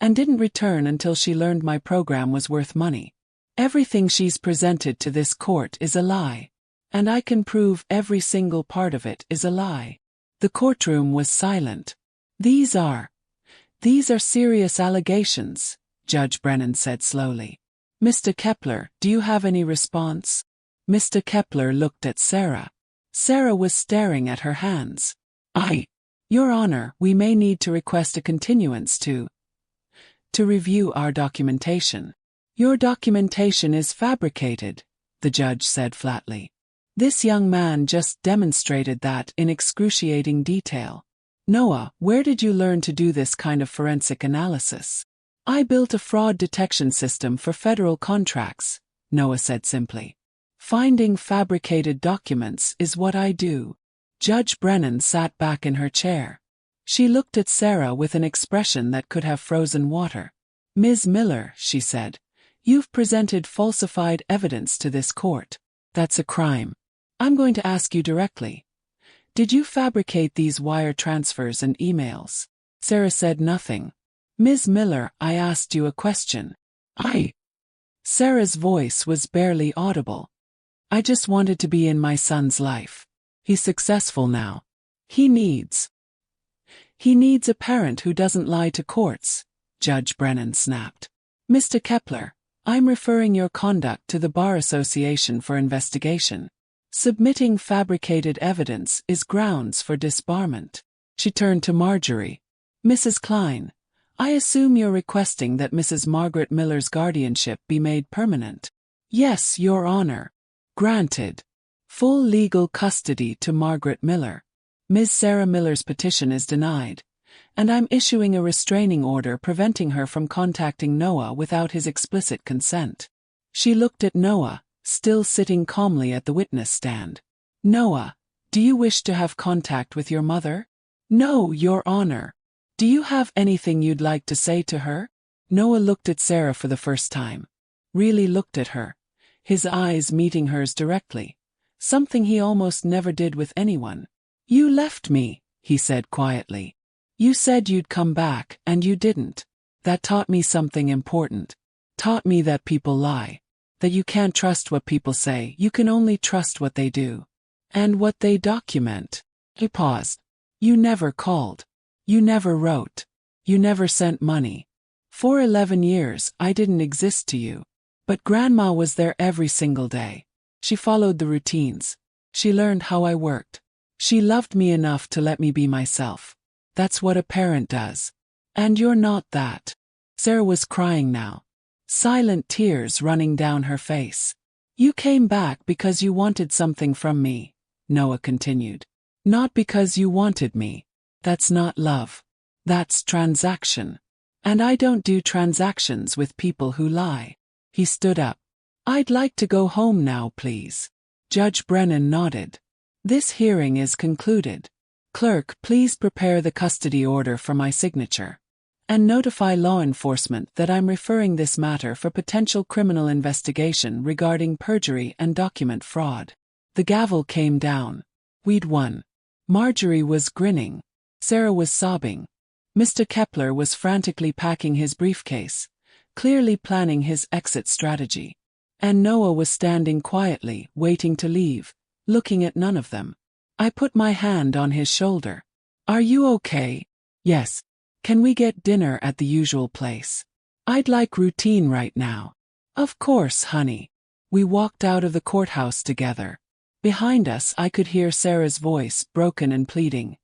and didn't return until she learned my program was worth money. Everything she's presented to this court is a lie. And I can prove every single part of it is a lie. The courtroom was silent. These are serious allegations, Judge Brennan said slowly. Mr. Kepler, do you have any response? Mr. Kepler looked at Sarah. Sarah was staring at her hands. Your Honor, we may need to request a continuance to review our documentation. Your documentation is fabricated, the judge said flatly. This young man just demonstrated that in excruciating detail. Noah, where did you learn to do this kind of forensic analysis? I built a fraud detection system for federal contracts, Noah said simply. Finding fabricated documents is what I do. Judge Brennan sat back in her chair. She looked at Sarah with an expression that could have frozen water. Ms. Miller, she said, you've presented falsified evidence to this court. That's a crime. I'm going to ask you directly. Did you fabricate these wire transfers and emails? Sarah said nothing. Ms. Miller, I asked you a question. Sarah's voice was barely audible. I just wanted to be in my son's life. He's successful now. He needs a parent who doesn't lie to courts, Judge Brennan snapped. Mr. Kepler, I'm referring your conduct to the Bar Association for investigation. Submitting fabricated evidence is grounds for disbarment. She turned to Marjorie. Mrs. Klein, I assume you're requesting that Mrs. Margaret Miller's guardianship be made permanent. Yes, Your Honor. Granted. Full legal custody to Margaret Miller. Ms. Sarah Miller's petition is denied, and I'm issuing a restraining order preventing her from contacting Noah without his explicit consent. She looked at Noah, still sitting calmly at the witness stand. Noah, do you wish to have contact with your mother? No, Your Honor. Do you have anything you'd like to say to her? Noah looked at Sarah for the first time. Really looked at her. His eyes meeting hers directly. Something he almost never did with anyone. You left me, he said quietly. You said you'd come back, and you didn't. That taught me something important. Taught me that people lie. That you can't trust what people say, you can only trust what they do. And what they document. He paused. You never called. You never wrote. You never sent money. For 11 years, I didn't exist to you. But Grandma was there every single day. She followed the routines. She learned how I worked. She loved me enough to let me be myself. That's what a parent does. And you're not that. Sarah was crying now. Silent tears running down her face. You came back because you wanted something from me, Noah continued. Not because you wanted me. That's not love. That's transaction. And I don't do transactions with people who lie. He stood up. I'd like to go home now, please. Judge Brennan nodded. This hearing is concluded. Clerk, please prepare the custody order for my signature. And notify law enforcement that I'm referring this matter for potential criminal investigation regarding perjury and document fraud. The gavel came down. We'd won. Marjorie was grinning. Sarah was sobbing. Mr. Kepler was frantically packing his briefcase, clearly planning his exit strategy. And Noah was standing quietly, waiting to leave, looking at none of them. I put my hand on his shoulder. Are you okay? Yes. Can we get dinner at the usual place? I'd like routine right now. Of course, honey. We walked out of the courthouse together. Behind us I could hear Sarah's voice, broken and pleading.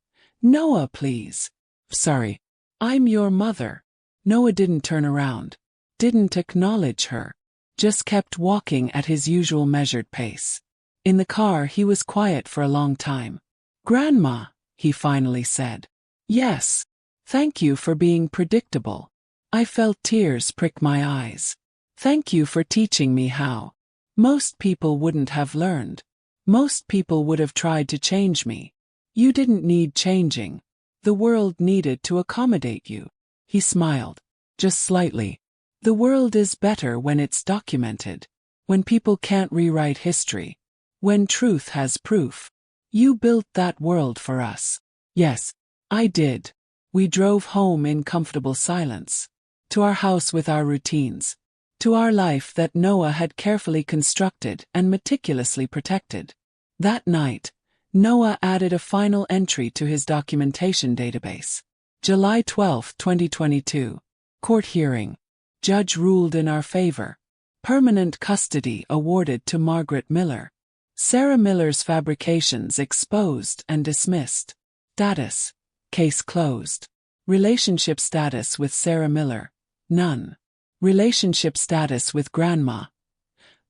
Noah, please. Sorry. I'm your mother. Noah didn't turn around. Didn't acknowledge her. Just kept walking at his usual measured pace. In the car he was quiet for a long time. Grandma, he finally said. Yes. Thank you for being predictable. I felt tears prick my eyes. Thank you for teaching me how. Most people wouldn't have learned. Most people would have tried to change me. You didn't need changing. The world needed to accommodate you. He smiled. Just slightly. The world is better when it's documented. When people can't rewrite history. When truth has proof. You built that world for us. Yes, I did. We drove home in comfortable silence. To our house with our routines. To our life that Noah had carefully constructed and meticulously protected. That night, Noah added a final entry to his documentation database. July 12, 2022. Court hearing. Judge ruled in our favor. Permanent custody awarded to Margaret Miller. Sarah Miller's fabrications exposed and dismissed. Status. Case closed. Relationship status with Sarah Miller. None. Relationship status with Grandma.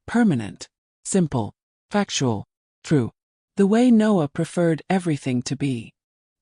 Permanent. Simple. Factual. True. The way Noah preferred everything to be.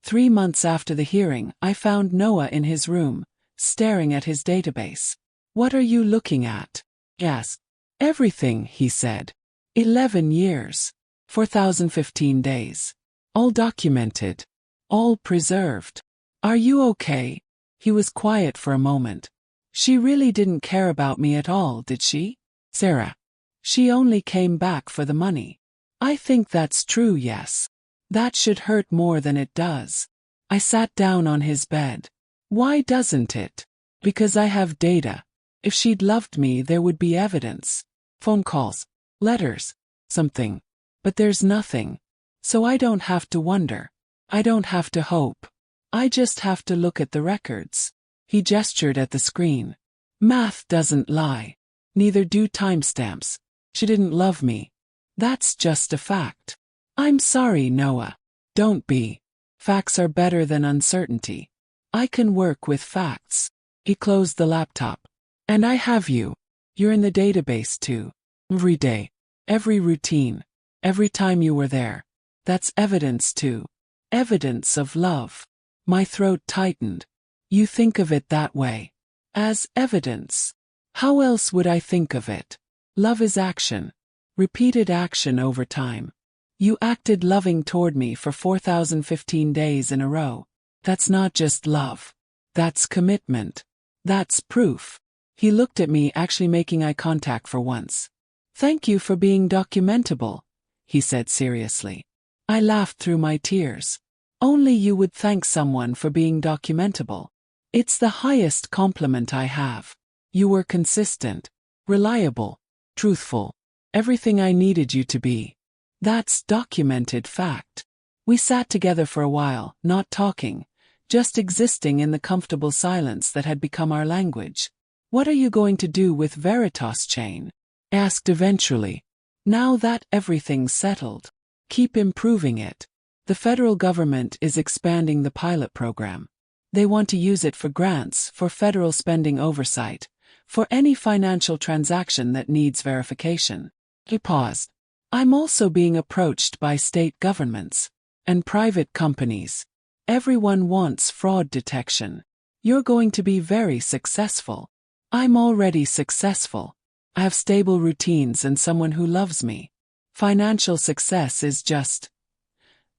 3 months after the hearing, I found Noah in his room, staring at his database. What are you looking at? I asked. Everything, he said. 11 years. 4,015 days. All documented. All preserved. Are you okay? He was quiet for a moment. She really didn't care about me at all, did she? Sarah. She only came back for the money. I think that's true, yes. That should hurt more than it does. I sat down on his bed. Why doesn't it? Because I have data. If she'd loved me, there would be evidence. Phone calls. Letters. Something. But there's nothing. So I don't have to wonder. I don't have to hope. I just have to look at the records. He gestured at the screen. Math doesn't lie. Neither do timestamps. She didn't love me. That's just a fact. I'm sorry, Noah. Don't be. Facts are better than uncertainty. I can work with facts. He closed the laptop. And I have you. You're in the database too. Every day. Every routine. Every time you were there. That's evidence too. Evidence of love. My throat tightened. You think of it that way. As evidence. How else would I think of it? Love is action. Repeated action over time. You acted loving toward me for 4,015 days in a row. That's not just love. That's commitment. That's proof. He looked at me, actually making eye contact for once. Thank you for being documentable, he said seriously. I laughed through my tears. Only you would thank someone for being documentable. It's the highest compliment I have. You were consistent, reliable, truthful. Everything I needed you to be. That's documented fact. We sat together for a while, not talking, just existing in the comfortable silence that had become our language. What are you going to do with VeritasChain? Asked eventually. Now that everything's settled. Keep improving it. The federal government is expanding the pilot program. They want to use it for grants, for federal spending oversight, for any financial transaction that needs verification. He paused. I'm also being approached by state governments and private companies. Everyone wants fraud detection. You're going to be very successful. I'm already successful. I have stable routines and someone who loves me. Financial success is just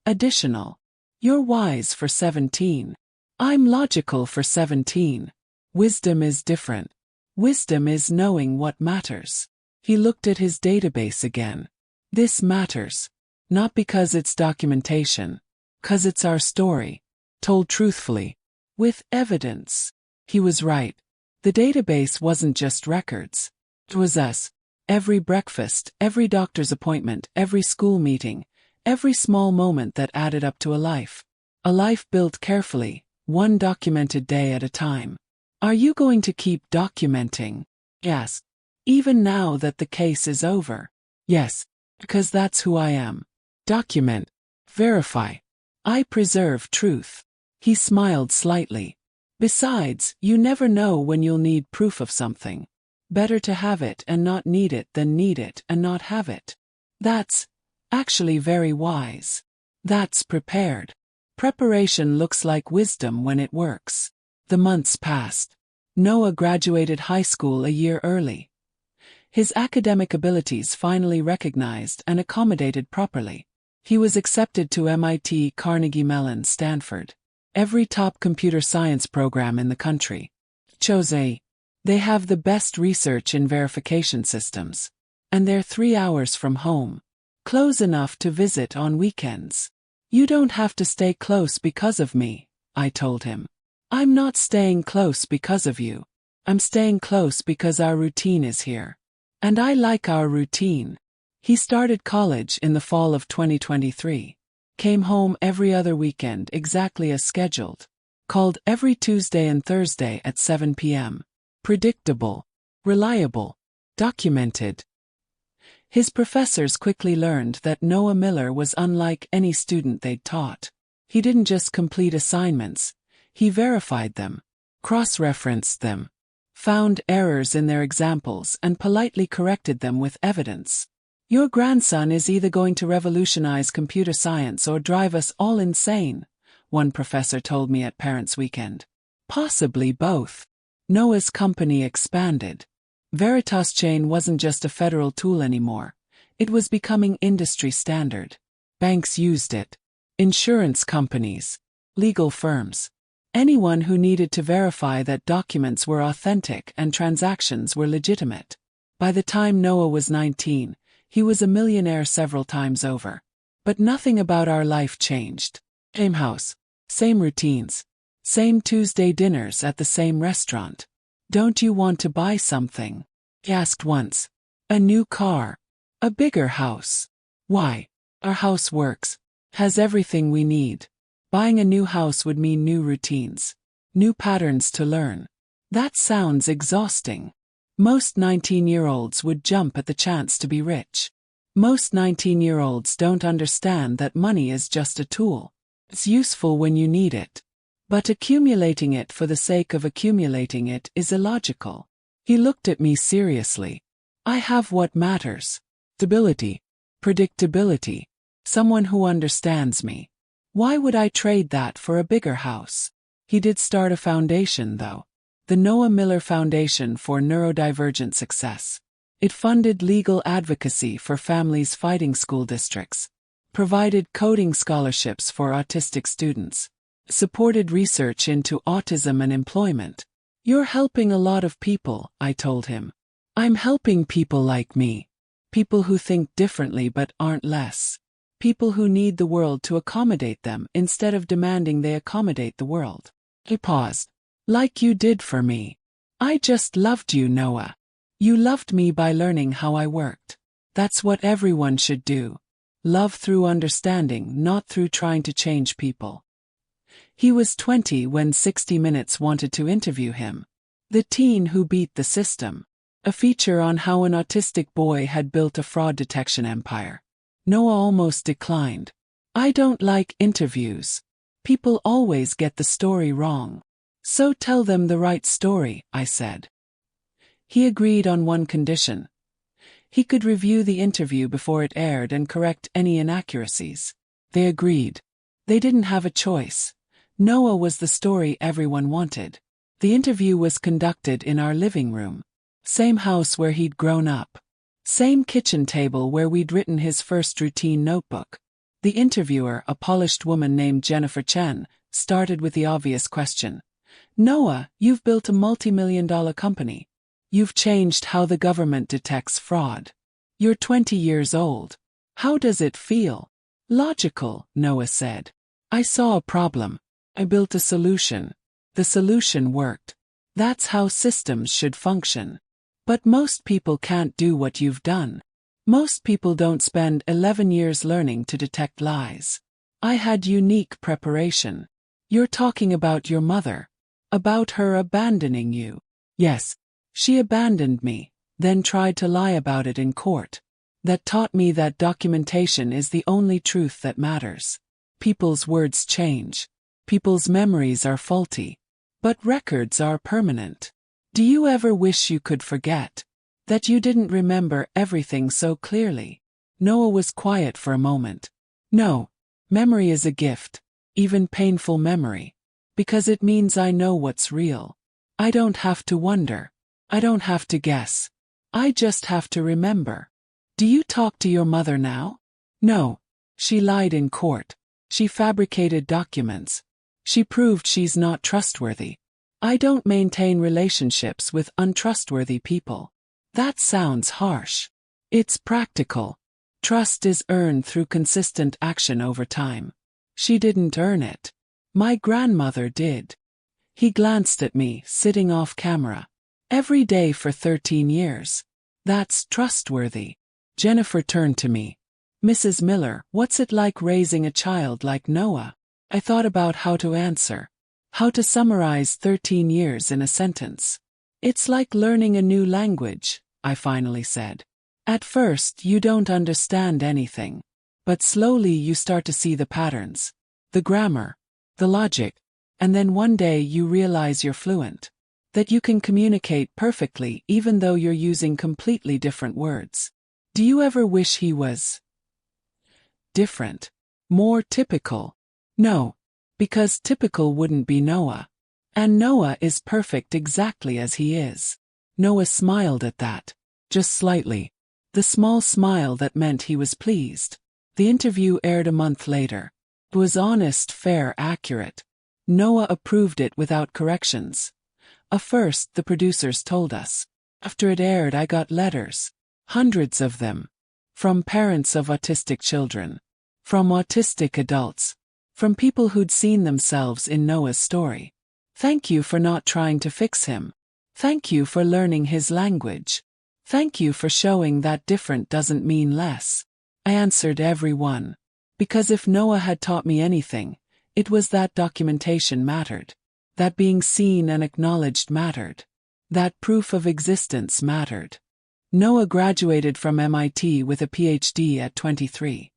additional. You're wise for 17. I'm logical for 17. Wisdom is different. Wisdom is knowing what matters. He looked at his database again. This matters. Not because it's documentation. 'Cause it's our story. Told truthfully. With evidence. He was right. The database wasn't just records. It was us. Every breakfast, every doctor's appointment, every school meeting, every small moment that added up to a life. A life built carefully, one documented day at a time. Are you going to keep documenting? Yes. Even now that the case is over. Yes. Because that's who I am. Document. Verify. I preserve truth. He smiled slightly. Besides, you never know when you'll need proof of something. Better to have it and not need it than need it and not have it. That's actually very wise. That's prepared. Preparation looks like wisdom when it works. The months passed. Noah graduated high school a year early. His academic abilities finally recognized and accommodated properly. He was accepted to MIT, Carnegie Mellon, Stanford. Every top computer science program in the country. They have the best research in verification systems. And they're 3 hours from home. Close enough to visit on weekends. You don't have to stay close because of me, I told him. I'm not staying close because of you. I'm staying close because our routine is here. And I like our routine. He started college in the fall of 2023. Came home every other weekend exactly as scheduled. Called every Tuesday and Thursday at 7 p.m. Predictable. Reliable. Documented. His professors quickly learned that Noah Miller was unlike any student they'd taught. He didn't just complete assignments. He verified them. Cross-referenced them. Found errors in their examples and politely corrected them with evidence. Your grandson is either going to revolutionize computer science or drive us all insane, one professor told me at Parents' Weekend. Possibly both. Noah's company expanded. VeritasChain wasn't just a federal tool anymore. It was becoming industry standard. Banks used it. Insurance companies. Legal firms. Anyone who needed to verify that documents were authentic and transactions were legitimate. By the time Noah was 19, he was a millionaire several times over. But nothing about our life changed. Same house. Same routines. Same Tuesday dinners at the same restaurant. Don't you want to buy something? He asked once. A new car. A bigger house. Why? Our house works. Has everything we need. Buying a new house would mean new routines. New patterns to learn. That sounds exhausting. Most 19-year-olds would jump at the chance to be rich. Most 19-year-olds don't understand that money is just a tool. It's useful when you need it. But accumulating it for the sake of accumulating it is illogical. He looked at me seriously. I have what matters. Stability. Predictability. Someone who understands me. Why would I trade that for a bigger house? He did start a foundation, though. The Noah Miller Foundation for Neurodivergent Success. It funded legal advocacy for families fighting school districts. Provided coding scholarships for autistic students. Supported research into autism and employment. You're helping a lot of people, I told him. I'm helping people like me. People who think differently but aren't less. People who need the world to accommodate them instead of demanding they accommodate the world. He paused. Like you did for me. I just loved you, Noah. You loved me by learning how I worked. That's what everyone should do. Love through understanding, not through trying to change people. He was 20 when 60 Minutes wanted to interview him. The teen who beat the system. A feature on how an autistic boy had built a fraud detection empire. Noah almost declined. I don't like interviews. People always get the story wrong. So tell them the right story, I said. He agreed on one condition. He could review the interview before it aired and correct any inaccuracies. They agreed. They didn't have a choice. Noah was the story everyone wanted. The interview was conducted in our living room. Same house where he'd grown up. Same kitchen table where we'd written his first routine notebook. The interviewer, a polished woman named Jennifer Chen, started with the obvious question. Noah, you've built a multi-million-dollar company. You've changed how the government detects fraud. You're 20 years old. How does it feel? Logical, Noah said. I saw a problem. I built a solution. The solution worked. That's how systems should function. But most people can't do what you've done. Most people don't spend 11 years learning to detect lies. I had unique preparation. You're talking about your mother. About her abandoning you. Yes. She abandoned me, then tried to lie about it in court. That taught me that documentation is the only truth that matters. People's words change. People's memories are faulty. But records are permanent. Do you ever wish you could forget? That you didn't remember everything so clearly? Noah was quiet for a moment. No. Memory is a gift. Even painful memory. Because it means I know what's real. I don't have to wonder. I don't have to guess. I just have to remember. Do you talk to your mother now? No. She lied in court. She fabricated documents. She proved she's not trustworthy. I don't maintain relationships with untrustworthy people. That sounds harsh. It's practical. Trust is earned through consistent action over time. She didn't earn it. My grandmother did. He glanced at me, sitting off camera. Every day for 13 years. That's trustworthy. Jennifer turned to me. Mrs. Miller, what's it like raising a child like Noah? I thought about how to answer. How to summarize 13 years in a sentence. It's like learning a new language, I finally said. At first, you don't understand anything. But slowly you start to see the patterns. The grammar. The logic. And then one day you realize you're fluent. That you can communicate perfectly even though you're using completely different words. Do you ever wish he was different? More typical? No. Because typical wouldn't be Noah. And Noah is perfect exactly as he is. Noah smiled at that. Just slightly. The small smile that meant he was pleased. The interview aired a month later. It was honest, fair, accurate. Noah approved it without corrections. First, the producers told us. After it aired, I got letters. Hundreds of them. From parents of autistic children. From autistic adults. From people who'd seen themselves in Noah's story. Thank you for not trying to fix him. Thank you for learning his language. Thank you for showing that different doesn't mean less. I answered every one. Because if Noah had taught me anything, it was that documentation mattered. That being seen and acknowledged mattered. That proof of existence mattered. Noah graduated from MIT with a PhD at 23.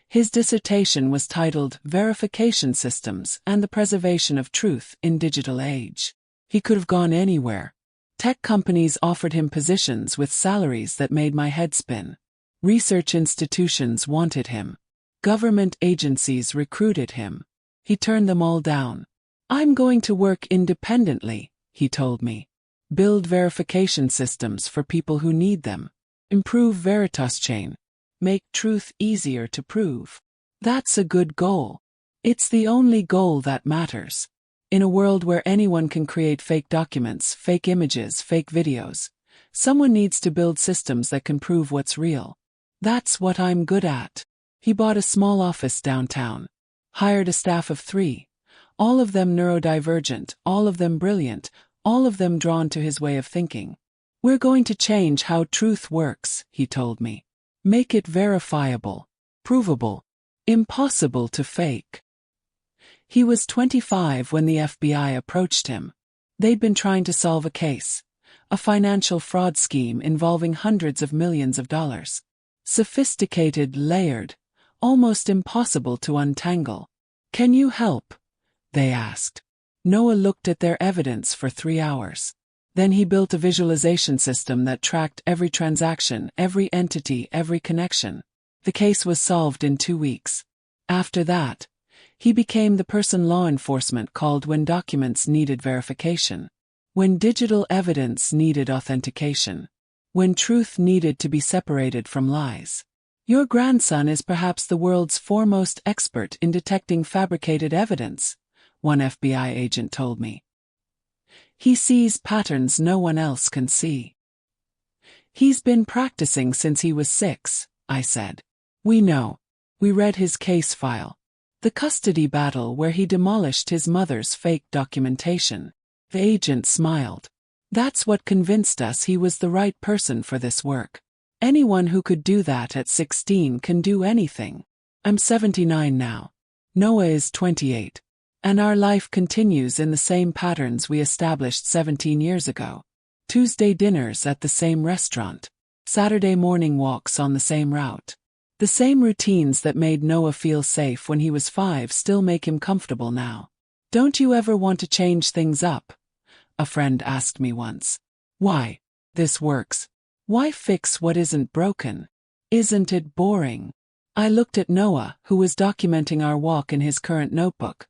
His dissertation was titled Verification Systems and the Preservation of Truth in Digital Age. He could have gone anywhere. Tech companies offered him positions with salaries that made my head spin. Research institutions wanted him. Government agencies recruited him. He turned them all down. I'm going to work independently, he told me. Build verification systems for people who need them. Improve VeritasChain. Make truth easier to prove. That's a good goal. It's the only goal that matters. In a world where anyone can create fake documents, fake images, fake videos, someone needs to build systems that can prove what's real. That's what I'm good at. He bought a small office downtown. Hired a staff of 3. All of them neurodivergent, all of them brilliant, all of them drawn to his way of thinking. We're going to change how truth works, he told me. Make it verifiable, provable, impossible to fake. He was 25 when the FBI approached him. They'd been trying to solve a case, a financial fraud scheme involving hundreds of millions of dollars. Sophisticated, layered, almost impossible to untangle. Can you help? They asked. Noah looked at their evidence for 3 hours. Then he built a visualization system that tracked every transaction, every entity, every connection. The case was solved in 2 weeks. After that, he became the person law enforcement called when documents needed verification. When digital evidence needed authentication. When truth needed to be separated from lies. Your grandson is perhaps the world's foremost expert in detecting fabricated evidence, one FBI agent told me. He sees patterns no one else can see. He's been practicing since he was 6, I said. We know. We read his case file. The custody battle where he demolished his mother's fake documentation. The agent smiled. That's what convinced us he was the right person for this work. Anyone who could do that at 16 can do anything. I'm 79 now. Noah is 28. And our life continues in the same patterns we established 17 years ago. Tuesday dinners at the same restaurant. Saturday morning walks on the same route. The same routines that made Noah feel safe when he was 5 still make him comfortable now. Don't you ever want to change things up? A friend asked me once. Why? This works. Why fix what isn't broken? Isn't it boring? I looked at Noah, who was documenting our walk in his current notebook.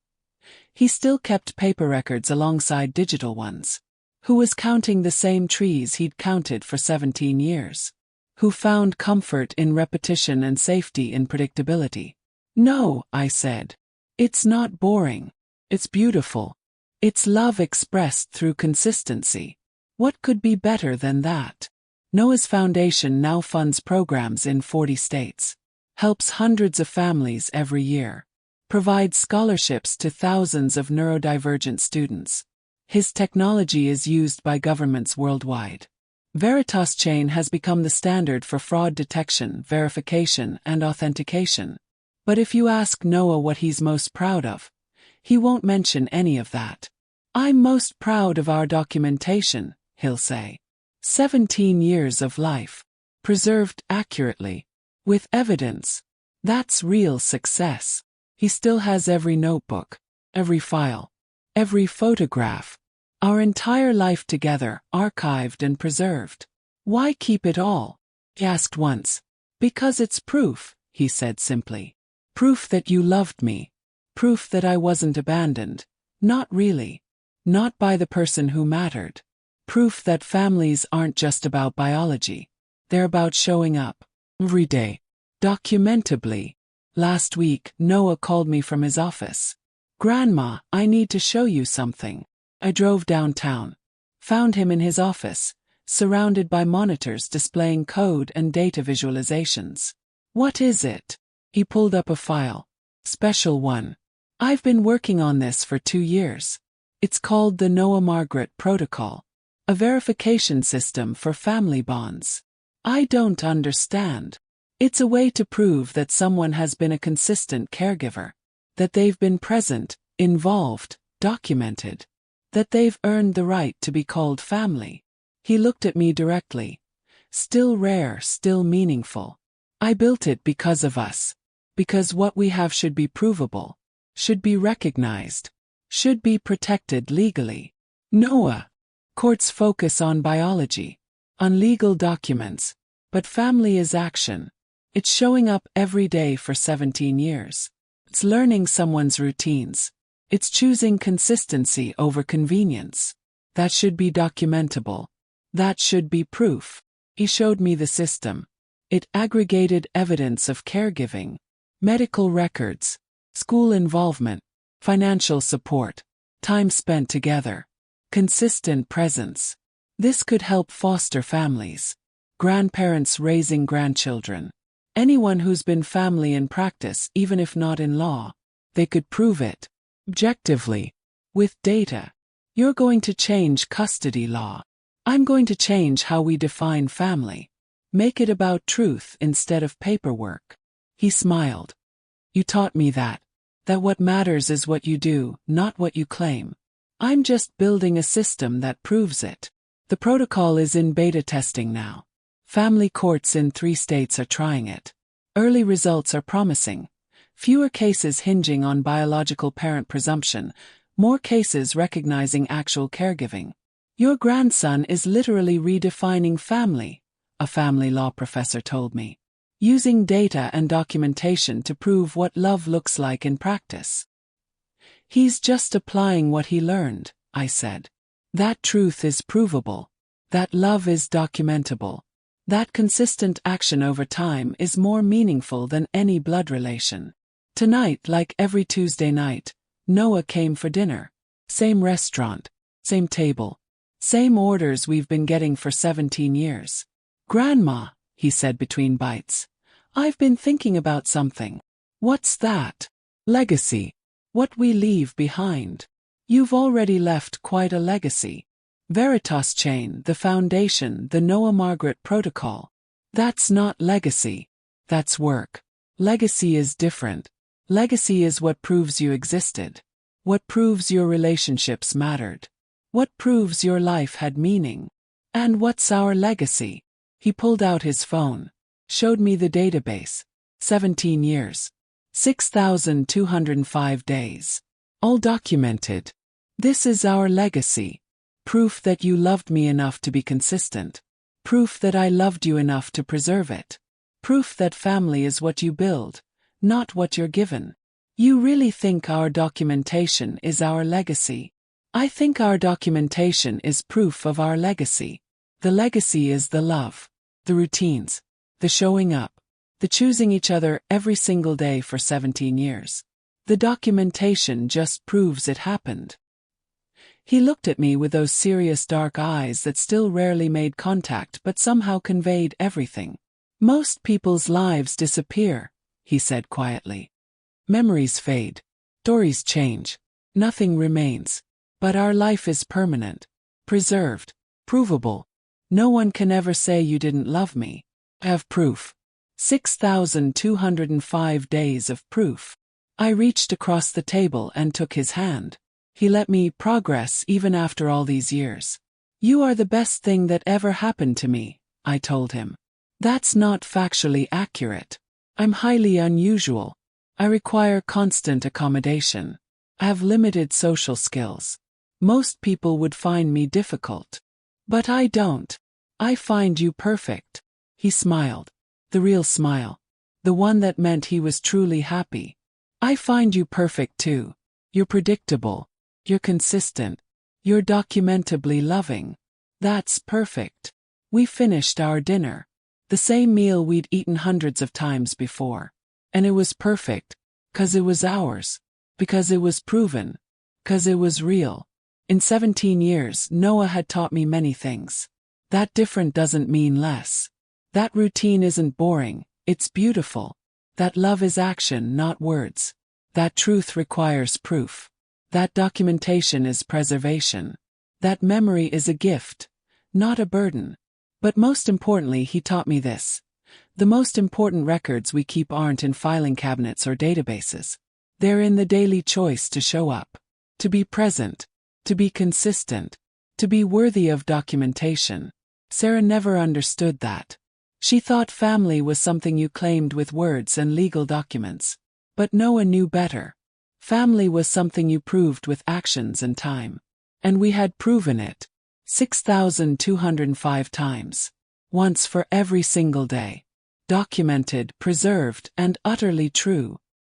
He still kept paper records alongside digital ones. Who was counting the same trees he'd counted for 17 years. Who found comfort in repetition and safety in predictability. No, I said. It's not boring. It's beautiful. It's love expressed through consistency. What could be better than that? Noah's foundation now funds programs in 40 states. Helps hundreds of families every year. Provides scholarships to thousands of neurodivergent students. His technology is used by governments worldwide. VeritasChain has become the standard for fraud detection, verification, and authentication. But if you ask Noah what he's most proud of, he won't mention any of that. I'm most proud of our documentation, he'll say. 17 years of life. Preserved accurately. With evidence. That's real success. He still has every notebook, every file, every photograph. Our entire life together, archived and preserved. Why keep it all? He asked once. Because it's proof, he said simply. Proof that you loved me. Proof that I wasn't abandoned. Not really. Not by the person who mattered. Proof that families aren't just about biology. They're about showing up. Every day. Documentably. Last week, Noah called me from his office. Grandma, I need to show you something. I drove downtown. Found him in his office, surrounded by monitors displaying code and data visualizations. What is it? He pulled up a file. Special one. I've been working on this for 2 years. It's called the Noah-Margaret Protocol. A verification system for family bonds. I don't understand. It's a way to prove that someone has been a consistent caregiver. That they've been present, involved, documented. That they've earned the right to be called family. He looked at me directly. Still rare, still meaningful. I built it because of us. Because what we have should be provable. Should be recognized. Should be protected legally. Noah. Courts focus on biology. On legal documents. But family is action. It's showing up every day for 17 years. It's learning someone's routines. It's choosing consistency over convenience. That should be documentable. That should be proof. He showed me the system. It aggregated evidence of caregiving, medical records, school involvement, financial support, time spent together, consistent presence. This could help foster families, grandparents raising grandchildren. Anyone who's been family in practice, even if not in law, they could prove it. Objectively. With data. You're going to change custody law. I'm going to change how we define family. Make it about truth instead of paperwork. He smiled. You taught me that. That what matters is what you do, not what you claim. I'm just building a system that proves it. The protocol is in beta testing now. Family courts in 3 states are trying it. Early results are promising. Fewer cases hinging on biological parent presumption, more cases recognizing actual caregiving. Your grandson is literally redefining family, a family law professor told me. Using data and documentation to prove what love looks like in practice. He's just applying what he learned, I said. That truth is provable. That love is documentable. That consistent action over time is more meaningful than any blood relation. Tonight, like every Tuesday night, Noah came for dinner. Same restaurant, same table, same orders we've been getting for 17 years. Grandma, he said between bites, I've been thinking about something. What's that? Legacy. What we leave behind. You've already left quite a legacy. VeritasChain, the foundation, the Noah-Margaret protocol. That's not legacy. That's work. Legacy is different. Legacy is what proves you existed. What proves your relationships mattered. What proves your life had meaning. And what's our legacy? He pulled out his phone. Showed me the database. 17 years. 6,205 days. All documented. This is our legacy. Proof that you loved me enough to be consistent. Proof that I loved you enough to preserve it. Proof that family is what you build, not what you're given. You really think our documentation is our legacy? I think our documentation is proof of our legacy. The legacy is the love, the routines, the showing up, the choosing each other every single day for 17 years. The documentation just proves it happened. He looked at me with those serious dark eyes that still rarely made contact but somehow conveyed everything. Most people's lives disappear, he said quietly. Memories fade. Stories change. Nothing remains. But our life is permanent. Preserved. Provable. No one can ever say you didn't love me. I have proof. 6,205 days of proof. I reached across the table and took his hand. He let me progress even after all these years. You are the best thing that ever happened to me, I told him. That's not factually accurate. I'm highly unusual. I require constant accommodation. I have limited social skills. Most people would find me difficult. But I don't. I find you perfect. He smiled. The real smile. The one that meant he was truly happy. I find you perfect too. You're predictable. You're consistent. You're documentably loving. That's perfect. We finished our dinner. The same meal we'd eaten hundreds of times before. And it was perfect. 'Cause it was ours. Because it was proven. 'Cause it was real. In 17 years, Noah had taught me many things. That different doesn't mean less. That routine isn't boring, it's beautiful. That love is action, not words. That truth requires proof. That documentation is preservation. That memory is a gift, not a burden. But most importantly, he taught me this. The most important records we keep aren't in filing cabinets or databases. They're in the daily choice to show up, to be present, to be consistent, to be worthy of documentation. Sarah never understood that. She thought family was something you claimed with words and legal documents. But Noah knew better. Family was something you proved with actions and time. And we had proven it. 6,205 times. Once for every single day. Documented, preserved, and utterly true.